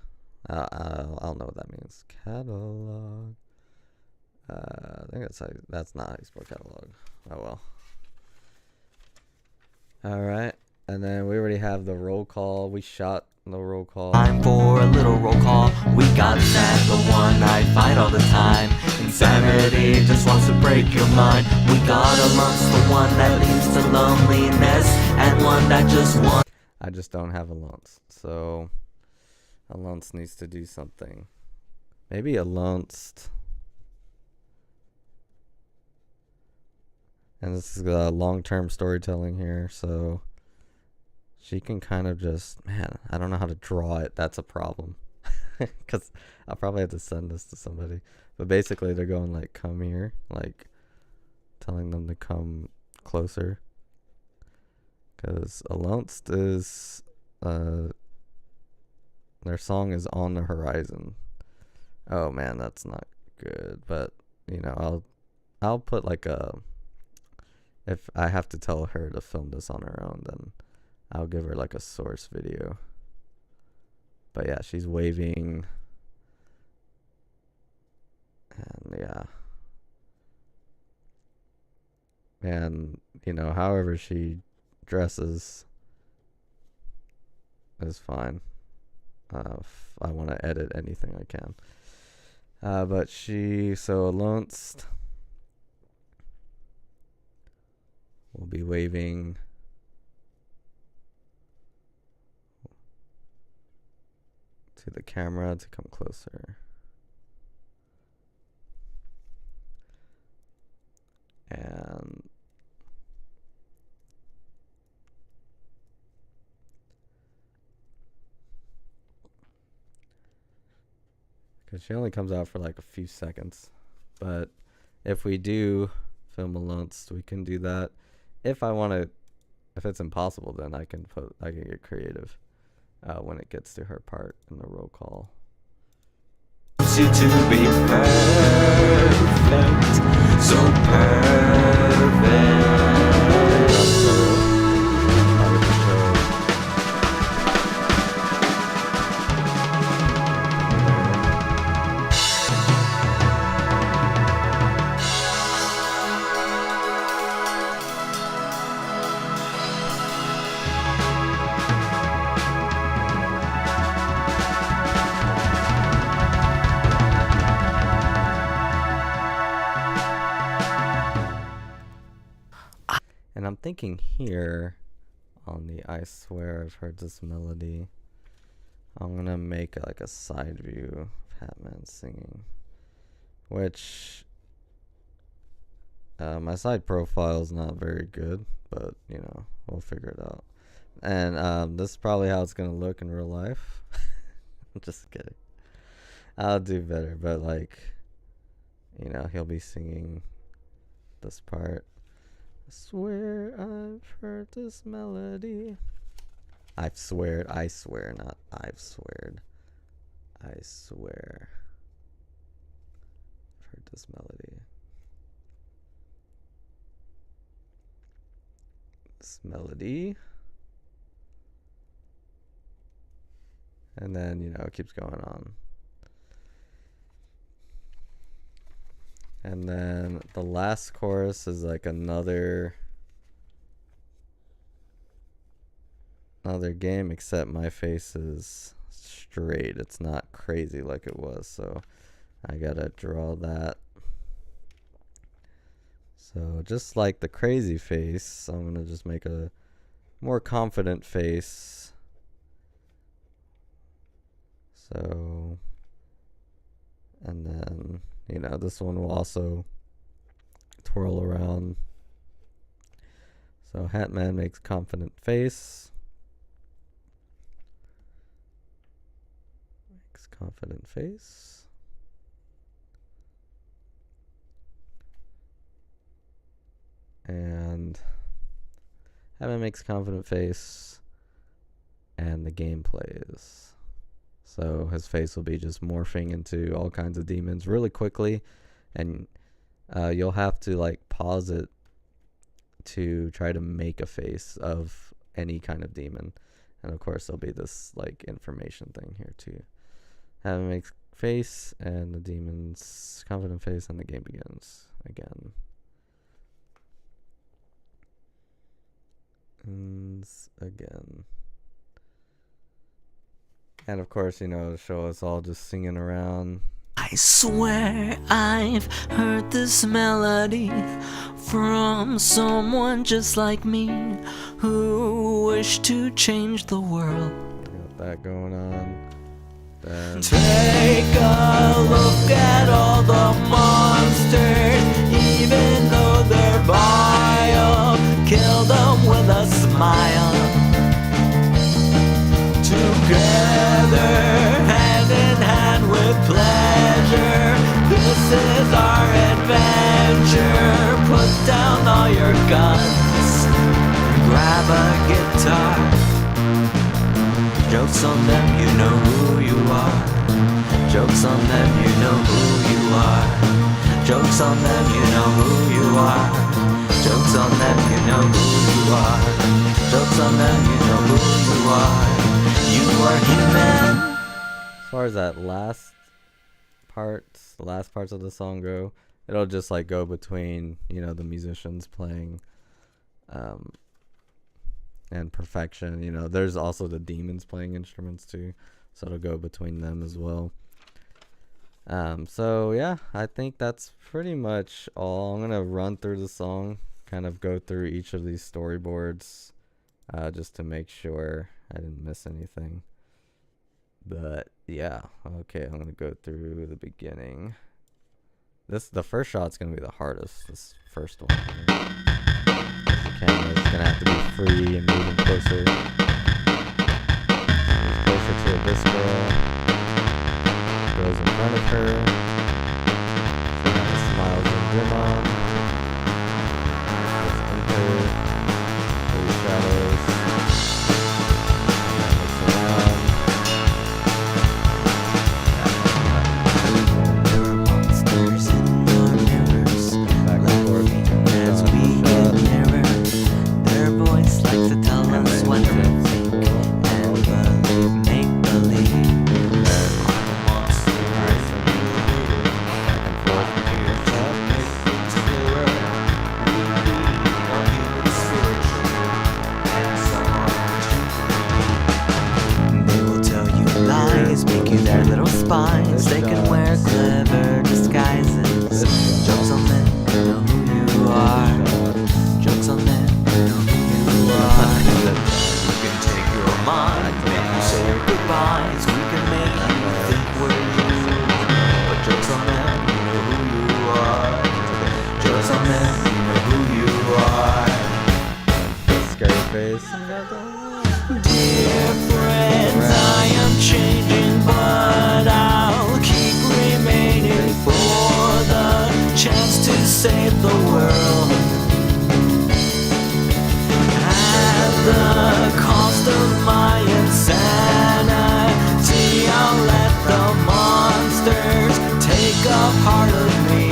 I'll know what that means. Catalog I think that's not how you spell catalog. Oh well. All right, and then we already have the roll call. We shot the roll call. Time for a little roll call. We got Zach, the one I fight all the time. Insanity just wants to break your mind. We got Alonce, the one that leads to loneliness, and one that just wants. I just don't have Alonce, so Alonce needs to do something. Maybe Alonce. And this is long-term storytelling here, so she can kind of just, man, I don't know how to draw it. That's a problem. Because I'll probably have to send this to somebody. But basically, they're going like, come here, like telling them to come closer. Because Alonce is, their song is On the Horizon. Oh man, that's not good. But, you know, I'll put like a, if I have to tell her to film this on her own, then I'll give her like a source video. But yeah, she's waving. And yeah. And, you know, however she dresses is fine. If I want to edit anything, I can. But so Alonce will be waving to the camera to come closer. And because she only comes out for like a few seconds. But if we do film Alonce, we can do that. If I want to, if it's impossible, then I can get creative when it gets to her part in the roll call. You to be perfect, so perfect. And I'm thinking here on the I Swear I've Heard This Melody, I'm going to make like a side view of Hatman singing, which my side profile is not very good, but you know, we'll figure it out. And this is probably how it's going to look in real life. I'm just kidding. I'll do better, but like, you know, he'll be singing this part. I swear I've heard this melody. I swear, not I've sweared. I swear I've heard this melody. This melody. And then, you know, it keeps going on. And then the last chorus is like another game, except my face is straight. It's not crazy like it was, so I gotta draw that. So just like the crazy face, I'm gonna just make a more confident face. So, and then, you know, this one will also twirl around. So Hatman makes confident face. Makes confident face. And Hatman makes confident face. And the game plays. So his face will be just morphing into all kinds of demons really quickly, and you'll have to like pause it to try to make a face of any kind of demon. And of course there'll be this like information thing here too. Have it makes face and the demon's confident face, and the game begins again. Ends again. And of course, the show us all just singing around. I swear I've heard this melody from someone just like me who wished to change the world. Got that going on. Then Take a look at all the monsters, even though they're vile. Kill them with a smile. Together, hand in hand with pleasure. This is our adventure. Put down all your guns. Grab a guitar. Jokes on them, you know who you are. Jokes on them, you know who you are. Jokes on them, you know who you are. Jokes on them, you know who you are. Jokes on them, you know who you are. You are human. as far as that last the last parts of the song go, it'll just like go between, the musicians playing and perfection. There's also the demons playing instruments too, so it'll go between them as well. So yeah, I think that's pretty much all. I'm gonna run through the song, kind of go through each of these storyboards, just to make sure I didn't miss anything. But yeah, okay, I'm gonna go through the beginning. The first shot's gonna be the hardest. This first one. The camera's gonna have to be free and moving closer. Moves closer to this girl. Goes in front of her. She kind of smiles and grin on. Goes into through shadows. And looks around. There are monsters in your mirrors. Back and forth. As we get nearer, their voice likes to tell us what to think and believe, make believe. They will tell you lies, make you their little spies. They can wear clever disguises. Jokes on them, you know who you are. Jokes on them, you know who you are. We can take your mind, make you say your goodbyes. We can make you think we're you. But jokes on them, you know who you are. Jokes on them, you know who you are. Scary face. Dear friends, I am changing, but I'll keep remaining for the chance to save the world. At the cost of my insanity, I'll let the monsters take a part of me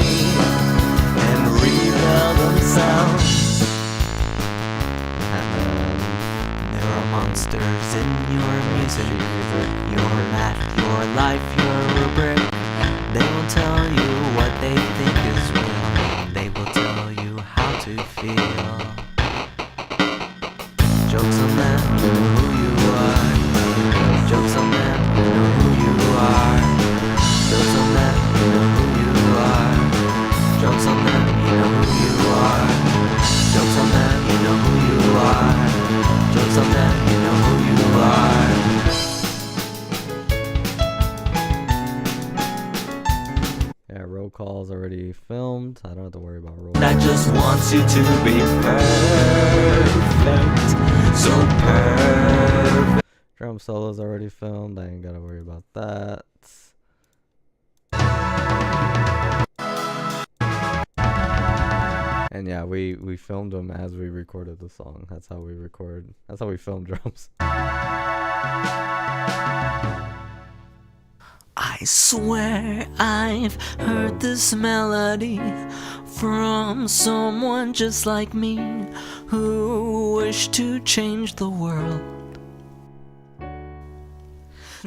and rebuild themselves. There are monsters in your music, your math, your life, your rubric. They will tell you what they think is real. They will tell you how to feel. Jokes on them, you know who you are. Jokes on them, you know who you are. Jokes on them, you know who you are. Jokes on them, you know who you are. Jokes on them, you know who you are. Jokes on them, you know who you are. Yeah, roll call's already filmed. I don't have to worry about roll. I just want you to be perfect, so perfect. Drum solo's already filmed. I ain't gotta worry about that. And yeah, we filmed them as we recorded the song. That's how we record. That's how we film drums. I swear I've heard this melody from someone just like me who wished to change the world.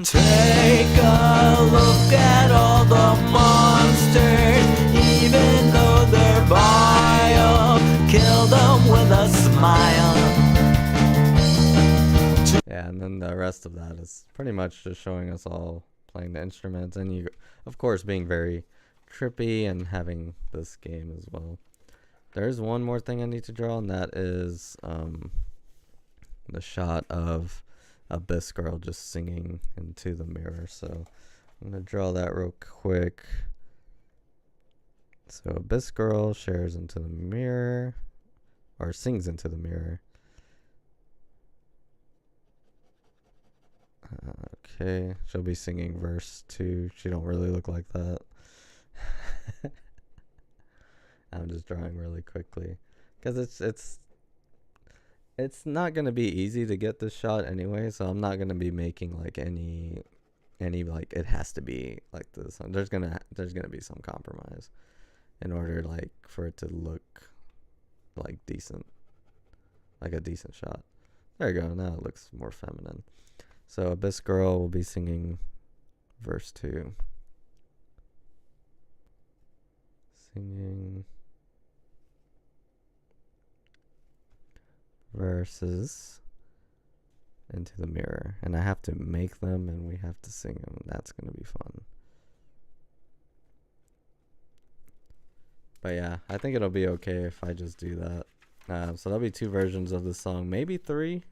Take a look at all the monsters, even though they're vile. Kill them with a smile. Yeah, and then the rest of that is pretty much just showing us all playing the instruments, and you, of course, being very trippy and having this game as well. There's one more thing I need to draw, and that is the shot of Abyss Girl just singing into the mirror. So I'm gonna draw that real quick. So Abyss Girl shares into the mirror, or sings into the mirror. Okay, she'll be singing verse 2. She don't really look like that. I'm just drawing really quickly because it's not gonna be easy to get this shot anyway, so I'm not gonna be making like any like it has to be like this. There's gonna be some compromise in order like for it to look like decent, like a decent shot. There you go. Now it looks more feminine. So Abyss Girl will be singing verse 2. Singing verses into the mirror, and I have to make them and we have to sing them. That's gonna be fun. But yeah, I think it'll be okay if I just do that. So there'll be 2 versions of the song, maybe 3.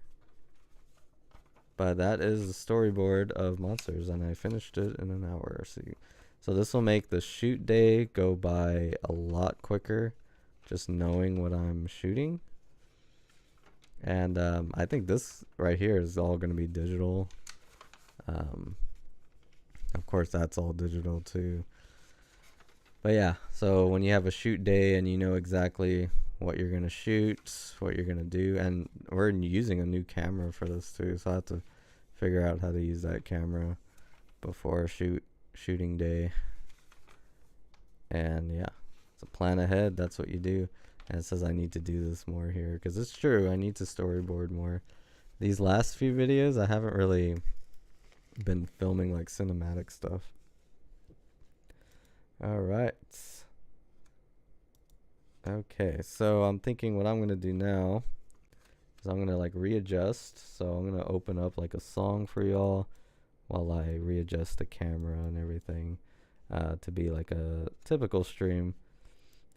But that is the storyboard of Monsters, and I finished it in an hour or so. So this will make the shoot day go by a lot quicker, just knowing what I'm shooting. And I think this right here is all going to be digital. Of course, that's all digital too. But yeah, so when you have a shoot day and you know exactly what you're going to shoot, what you're going to do, and we're using a new camera for this too, so I have to figure out how to use that camera before shooting day. And yeah, so plan ahead. That's what you do. And it says I need to do this more here because it's true, I need to storyboard more. These last few videos I haven't really been filming like cinematic stuff. All right, okay, so I'm thinking what I'm gonna do now is I'm gonna like readjust. So I'm gonna open up like a song for y'all while I readjust the camera and everything to be like a typical stream,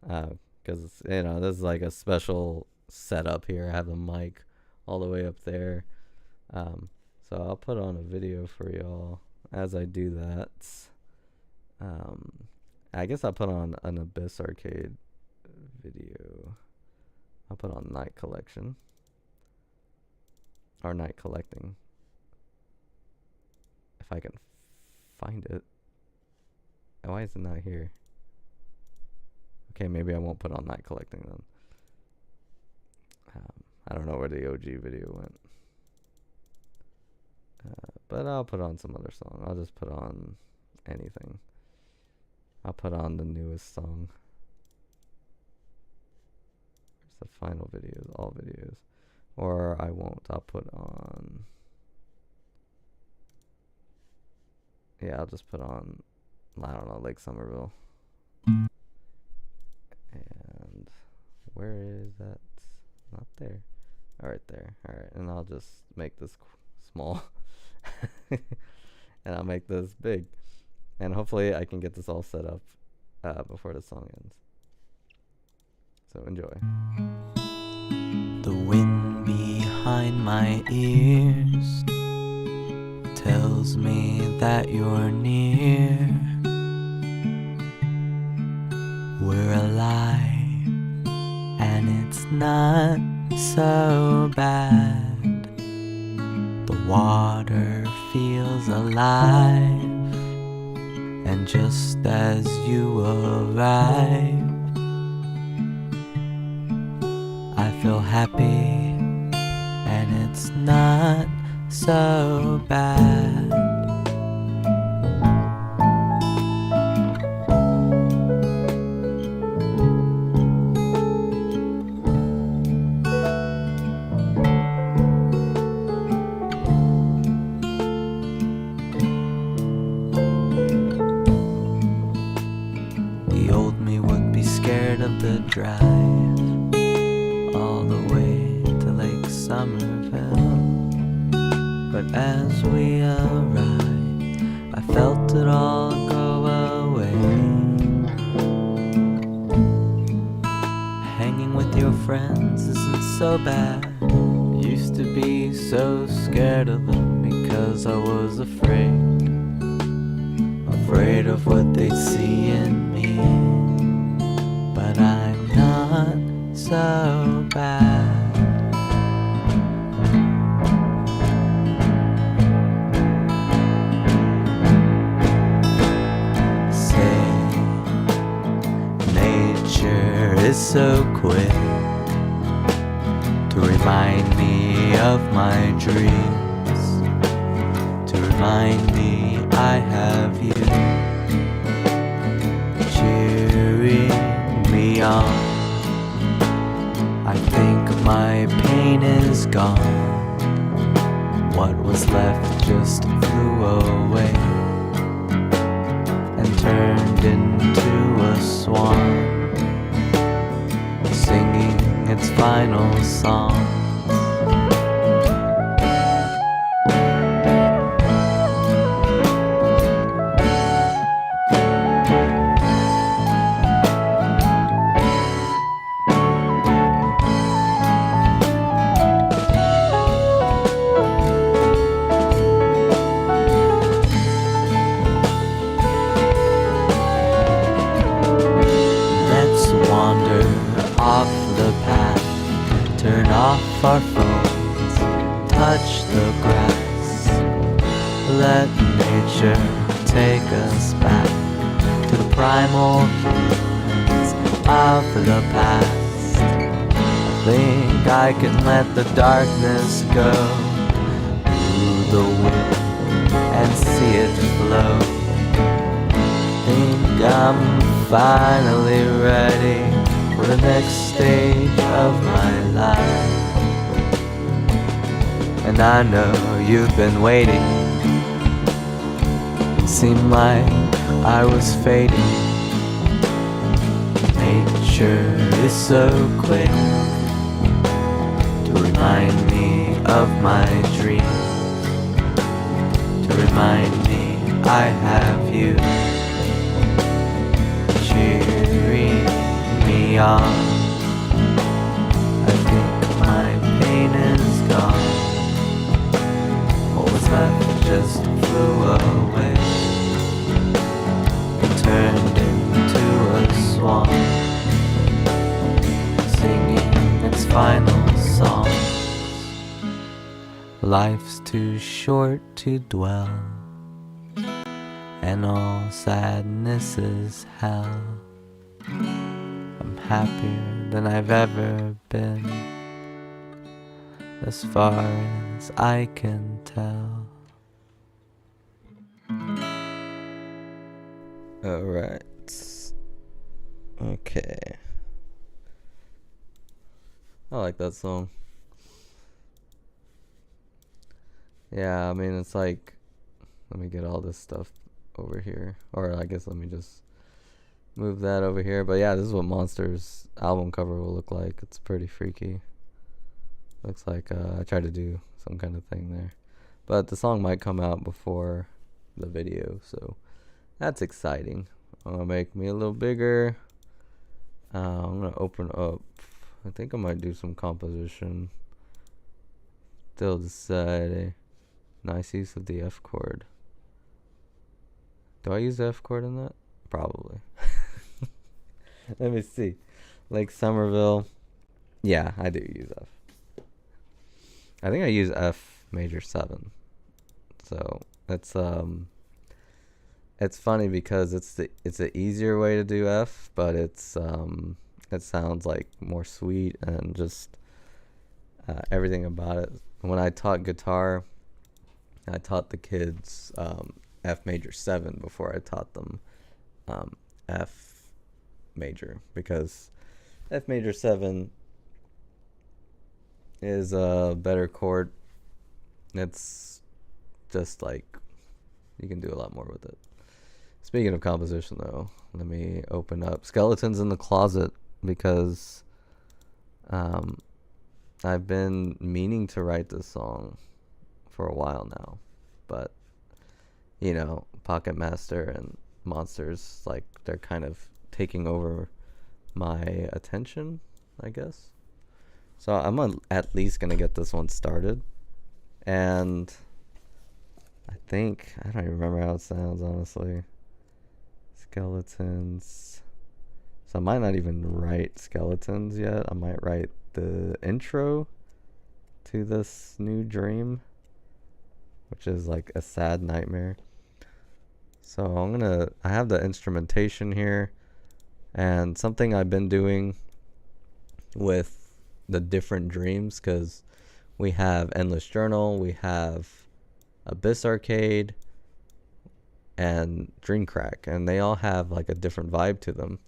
because you know this is like a special setup here. I have the mic all the way up there, so I'll put on a video for y'all as I do that. I guess I'll put on an Abyss Arcade video. I'll put on Night Collection or Night Collecting if I can find it. Why is it not here? Okay, maybe I won't put on Night Collecting then. I don't know where the OG video went, but I'll put on some other song. I'll just put on anything. I'll put on the newest song. It's the final videos, all videos. Or I won't. I'll put on... Yeah, I'll just put on, I don't know, Lake Somerville. And where is that? Not there. All right, there. All right, and I'll just make this small. And I'll make this big. And hopefully I can get this all set up before the song ends. So enjoy. The wind behind my ears tells me that you're near. We're alive, and it's not so bad. The water feels alive. And just as you arrive, I feel happy, and it's not so bad. of the drive all the way to Lake Somerville. But as we arrived, I felt it all go away. Hanging with your friends isn't so bad. Used to be so scared of them because I was afraid of what they'd see in me. But I'm not so bad. Is so quick to remind me of my dreams, to remind me I have you cheering me on. I think my pain is gone. What was left just flew away and turned into a swan, singing its final song. Off the path, turn off our phones, touch the grass, let nature take us back to the primal feelings of the past. I think I can let the darkness go through the wind and see it flow. Think I'm finally ready for the next stage of my life. And I know you've been waiting. It seemed like I was fading. Nature is so quick to remind me of my dreams, to remind me I have you cheering me on. I think my pain is gone. What was left just flew away and turned into a swan, singing its final song. Life's too short to dwell, and all sadness is hell. I'm happier than I've ever been, as far as I can tell. Alright. Okay. I like that song. Yeah, I mean, it's like, let me get all this stuff over here. Or I guess let me just move that over here. But yeah, this is what Monster's album cover will look like. It's pretty freaky. Looks like I tried to do some kind of thing there. But the song might come out before the video, so that's exciting. I'm going to make me a little bigger. I'm going to open up. I think I might do some composition. Still deciding. Nice use of the F chord. Do I use the F chord in that? Probably. Let me see. Lake Somerville. Yeah, I do use F. I think I use F major 7. So it's funny because it's an easier way to do F, but it sounds like more sweet and just everything about it. When I taught guitar, I taught the kids F major 7 before I taught them F major, because F major 7 is a better chord. It's just like you can do a lot more with it. Speaking of composition though, let me open up Skeletons in the Closet because I've been meaning to write this song for a while now, but you know, Pocket Master and Monsters, like, they're kind of taking over my attention, I guess. So I'm at least gonna get this one started, and I don't even remember how it sounds, honestly. Skeletons. So I might not even write Skeletons yet. I might write the intro to this new dream, which is like a sad nightmare. So I have the instrumentation here, and something I've been doing with the different dreams, because we have Endless Journal, we have Abyss Arcade, and Dreamcrack, and they all have like a different vibe to them.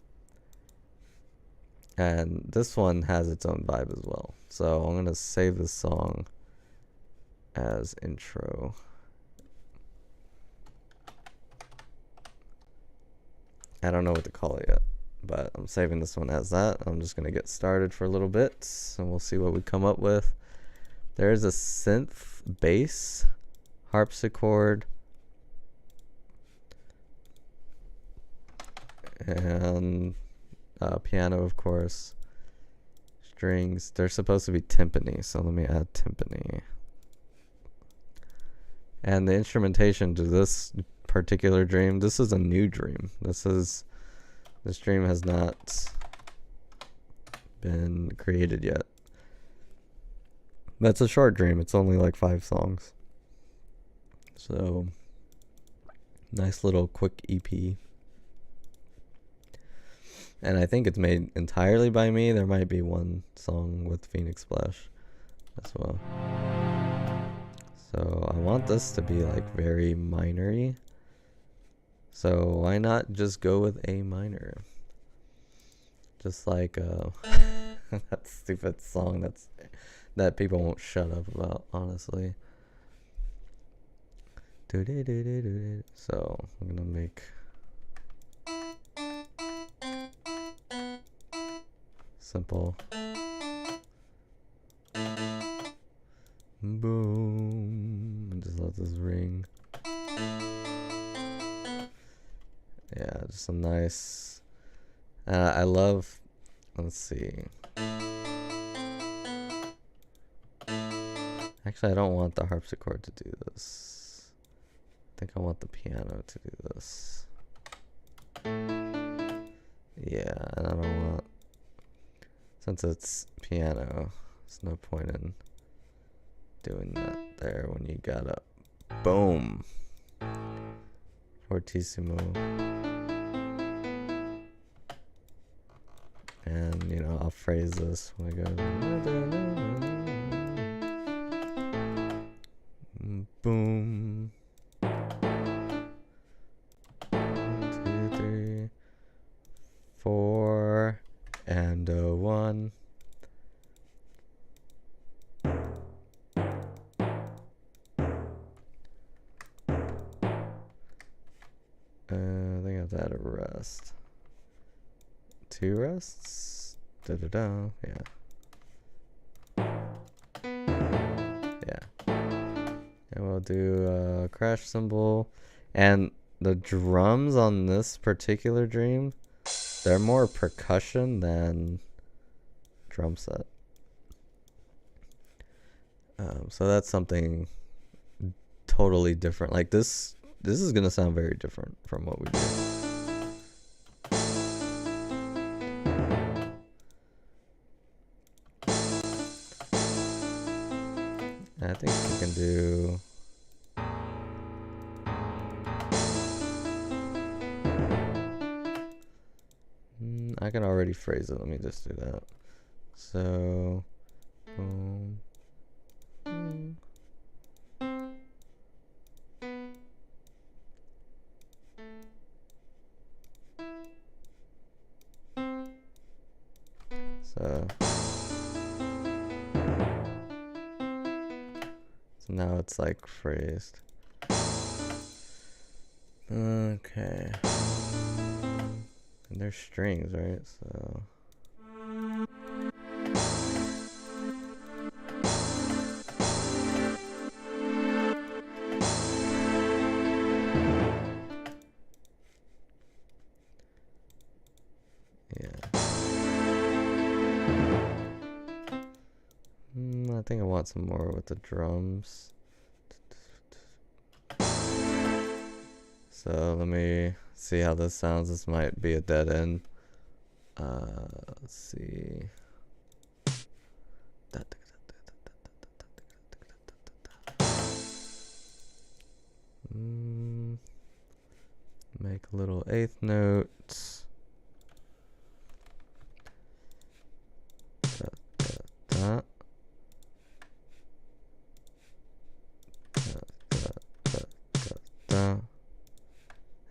And this one has its own vibe as well. So I'm gonna save this song as intro. I don't know what to call it yet, but I'm saving this one as that. I'm just gonna get started for a little bit, and we'll see what we come up with. There's a synth bass, harpsichord, and piano, of course, strings. They're supposed to be timpani, so let me add timpani. And the instrumentation to this particular dream, this is a new dream. This dream has not been created yet. That's a short dream. It's only like 5 songs. So, nice little quick EP. And I think it's made entirely by me. There might be one song with Phoenix Splash as well. So I want this to be like very minor-y. So why not just go with A minor? Just like that stupid song that people won't shut up about, honestly. So I'm gonna make simple. Boom. And just let this ring. Yeah, just a nice. I love. Let's see. Actually, I don't want the harpsichord to do this. I think I want the piano to do this. Yeah, and I don't want. Since it's piano, there's no point in doing that there when you got a boom. Fortissimo. And, you know, I'll phrase this when I go. Boom. 1, 2, 3, 4, and a 1. I think I have to add a rest. 2 rests. Da da da. Yeah. Yeah. And we'll do a crash cymbal. And the drums on this particular dream, they're more percussion than drum set. So that's something totally different. Like this is gonna sound very different from what we do. I think we can do. I can already phrase it. Let me just do that. So, boom. So now it's like phrased. Okay. And there's strings, right? So think I want some more with the drums. So let me see how this sounds. This might be a dead end. Let's see. Make a little eighth note.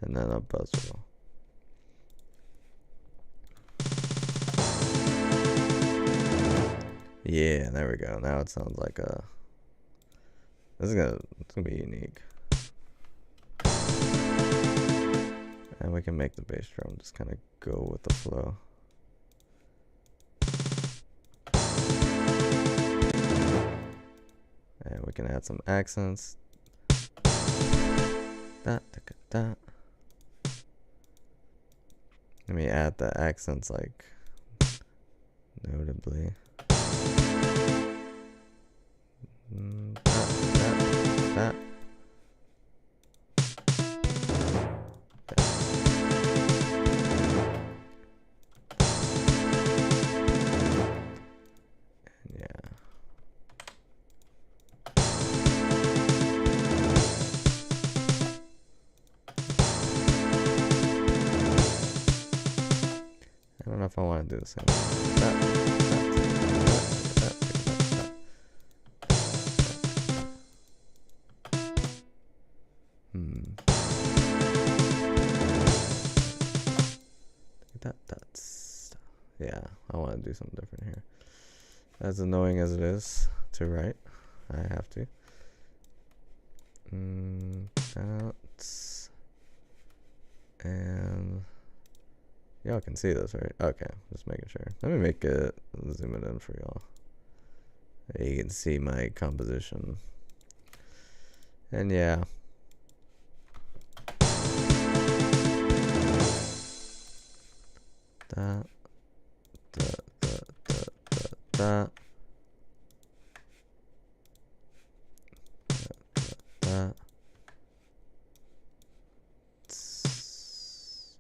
And then a buzzer. Yeah, there we go. Now it sounds like a. It's gonna be unique. And we can make the bass drum just kind of go with the flow. And we can add some accents. Let me add the accents like notably. That. I don't know if I want to do the same. Yeah, I want to do something different here. As annoying as it is to write, I have to. That's, and y'all can see this, right? Okay, just making sure. Let me make it, zoom it in for y'all. You can see my composition. And yeah. That.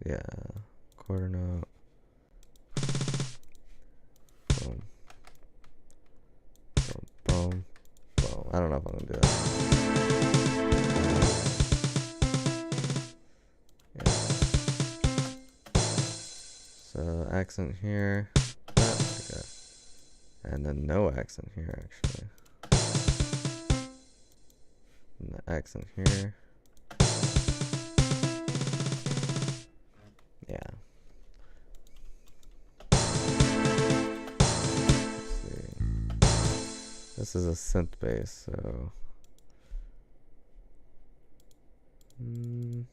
Yeah, quarter note. Boom. Boom, boom, boom. I don't know if I'm gonna do that. Yeah. So accent here. Okay. And then no accent here, actually. And the accent here. Yeah. Let's see. This is a synth bass, so. And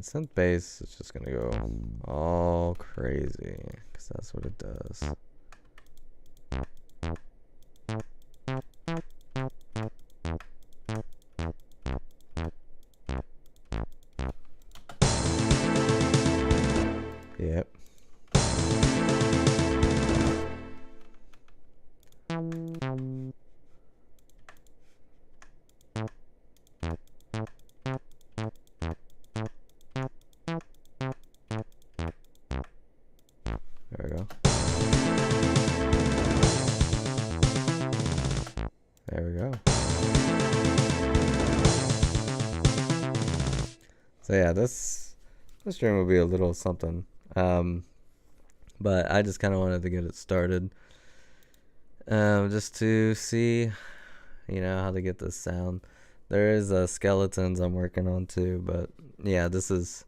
synth bass is just gonna go all crazy, because that's what it does. Yep. There we go. There we go. So yeah, this stream will be a little something. But I just kind of wanted to get it started. Just to see, how to get this sound. There is skeletons I'm working on too, but yeah, it's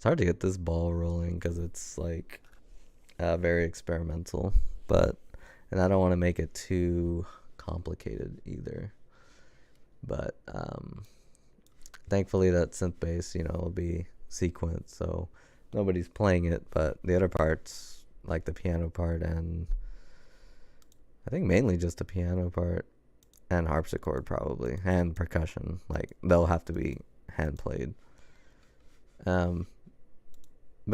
hard to get this ball rolling because it's like very experimental, and I don't want to make it too complicated either. But thankfully that synth bass, will be sequenced, so nobody's playing it, but the other parts, like the piano part, and I think mainly just the piano part and harpsichord probably, and percussion, like they'll have to be hand played. But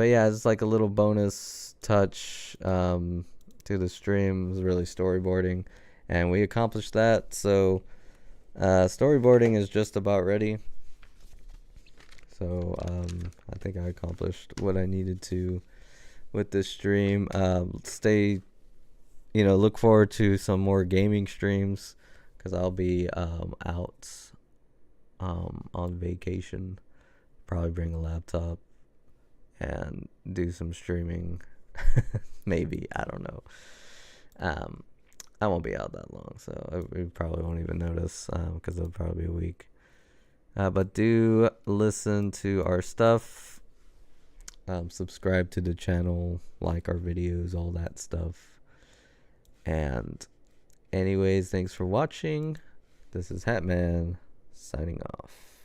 yeah, it's like a little bonus touch, to the stream was really storyboarding, and we accomplished that. So storyboarding is just about ready. So I think I accomplished what I needed to with this stream. Look forward to some more gaming streams, because I'll be out on vacation. Probably bring a laptop and do some streaming. Maybe, I don't know. I won't be out that long, so we probably won't even notice, because it'll probably be a week. But do listen to our stuff. Subscribe to the channel, like our videos, all that stuff. And anyways, thanks for watching. This is Hatman signing off.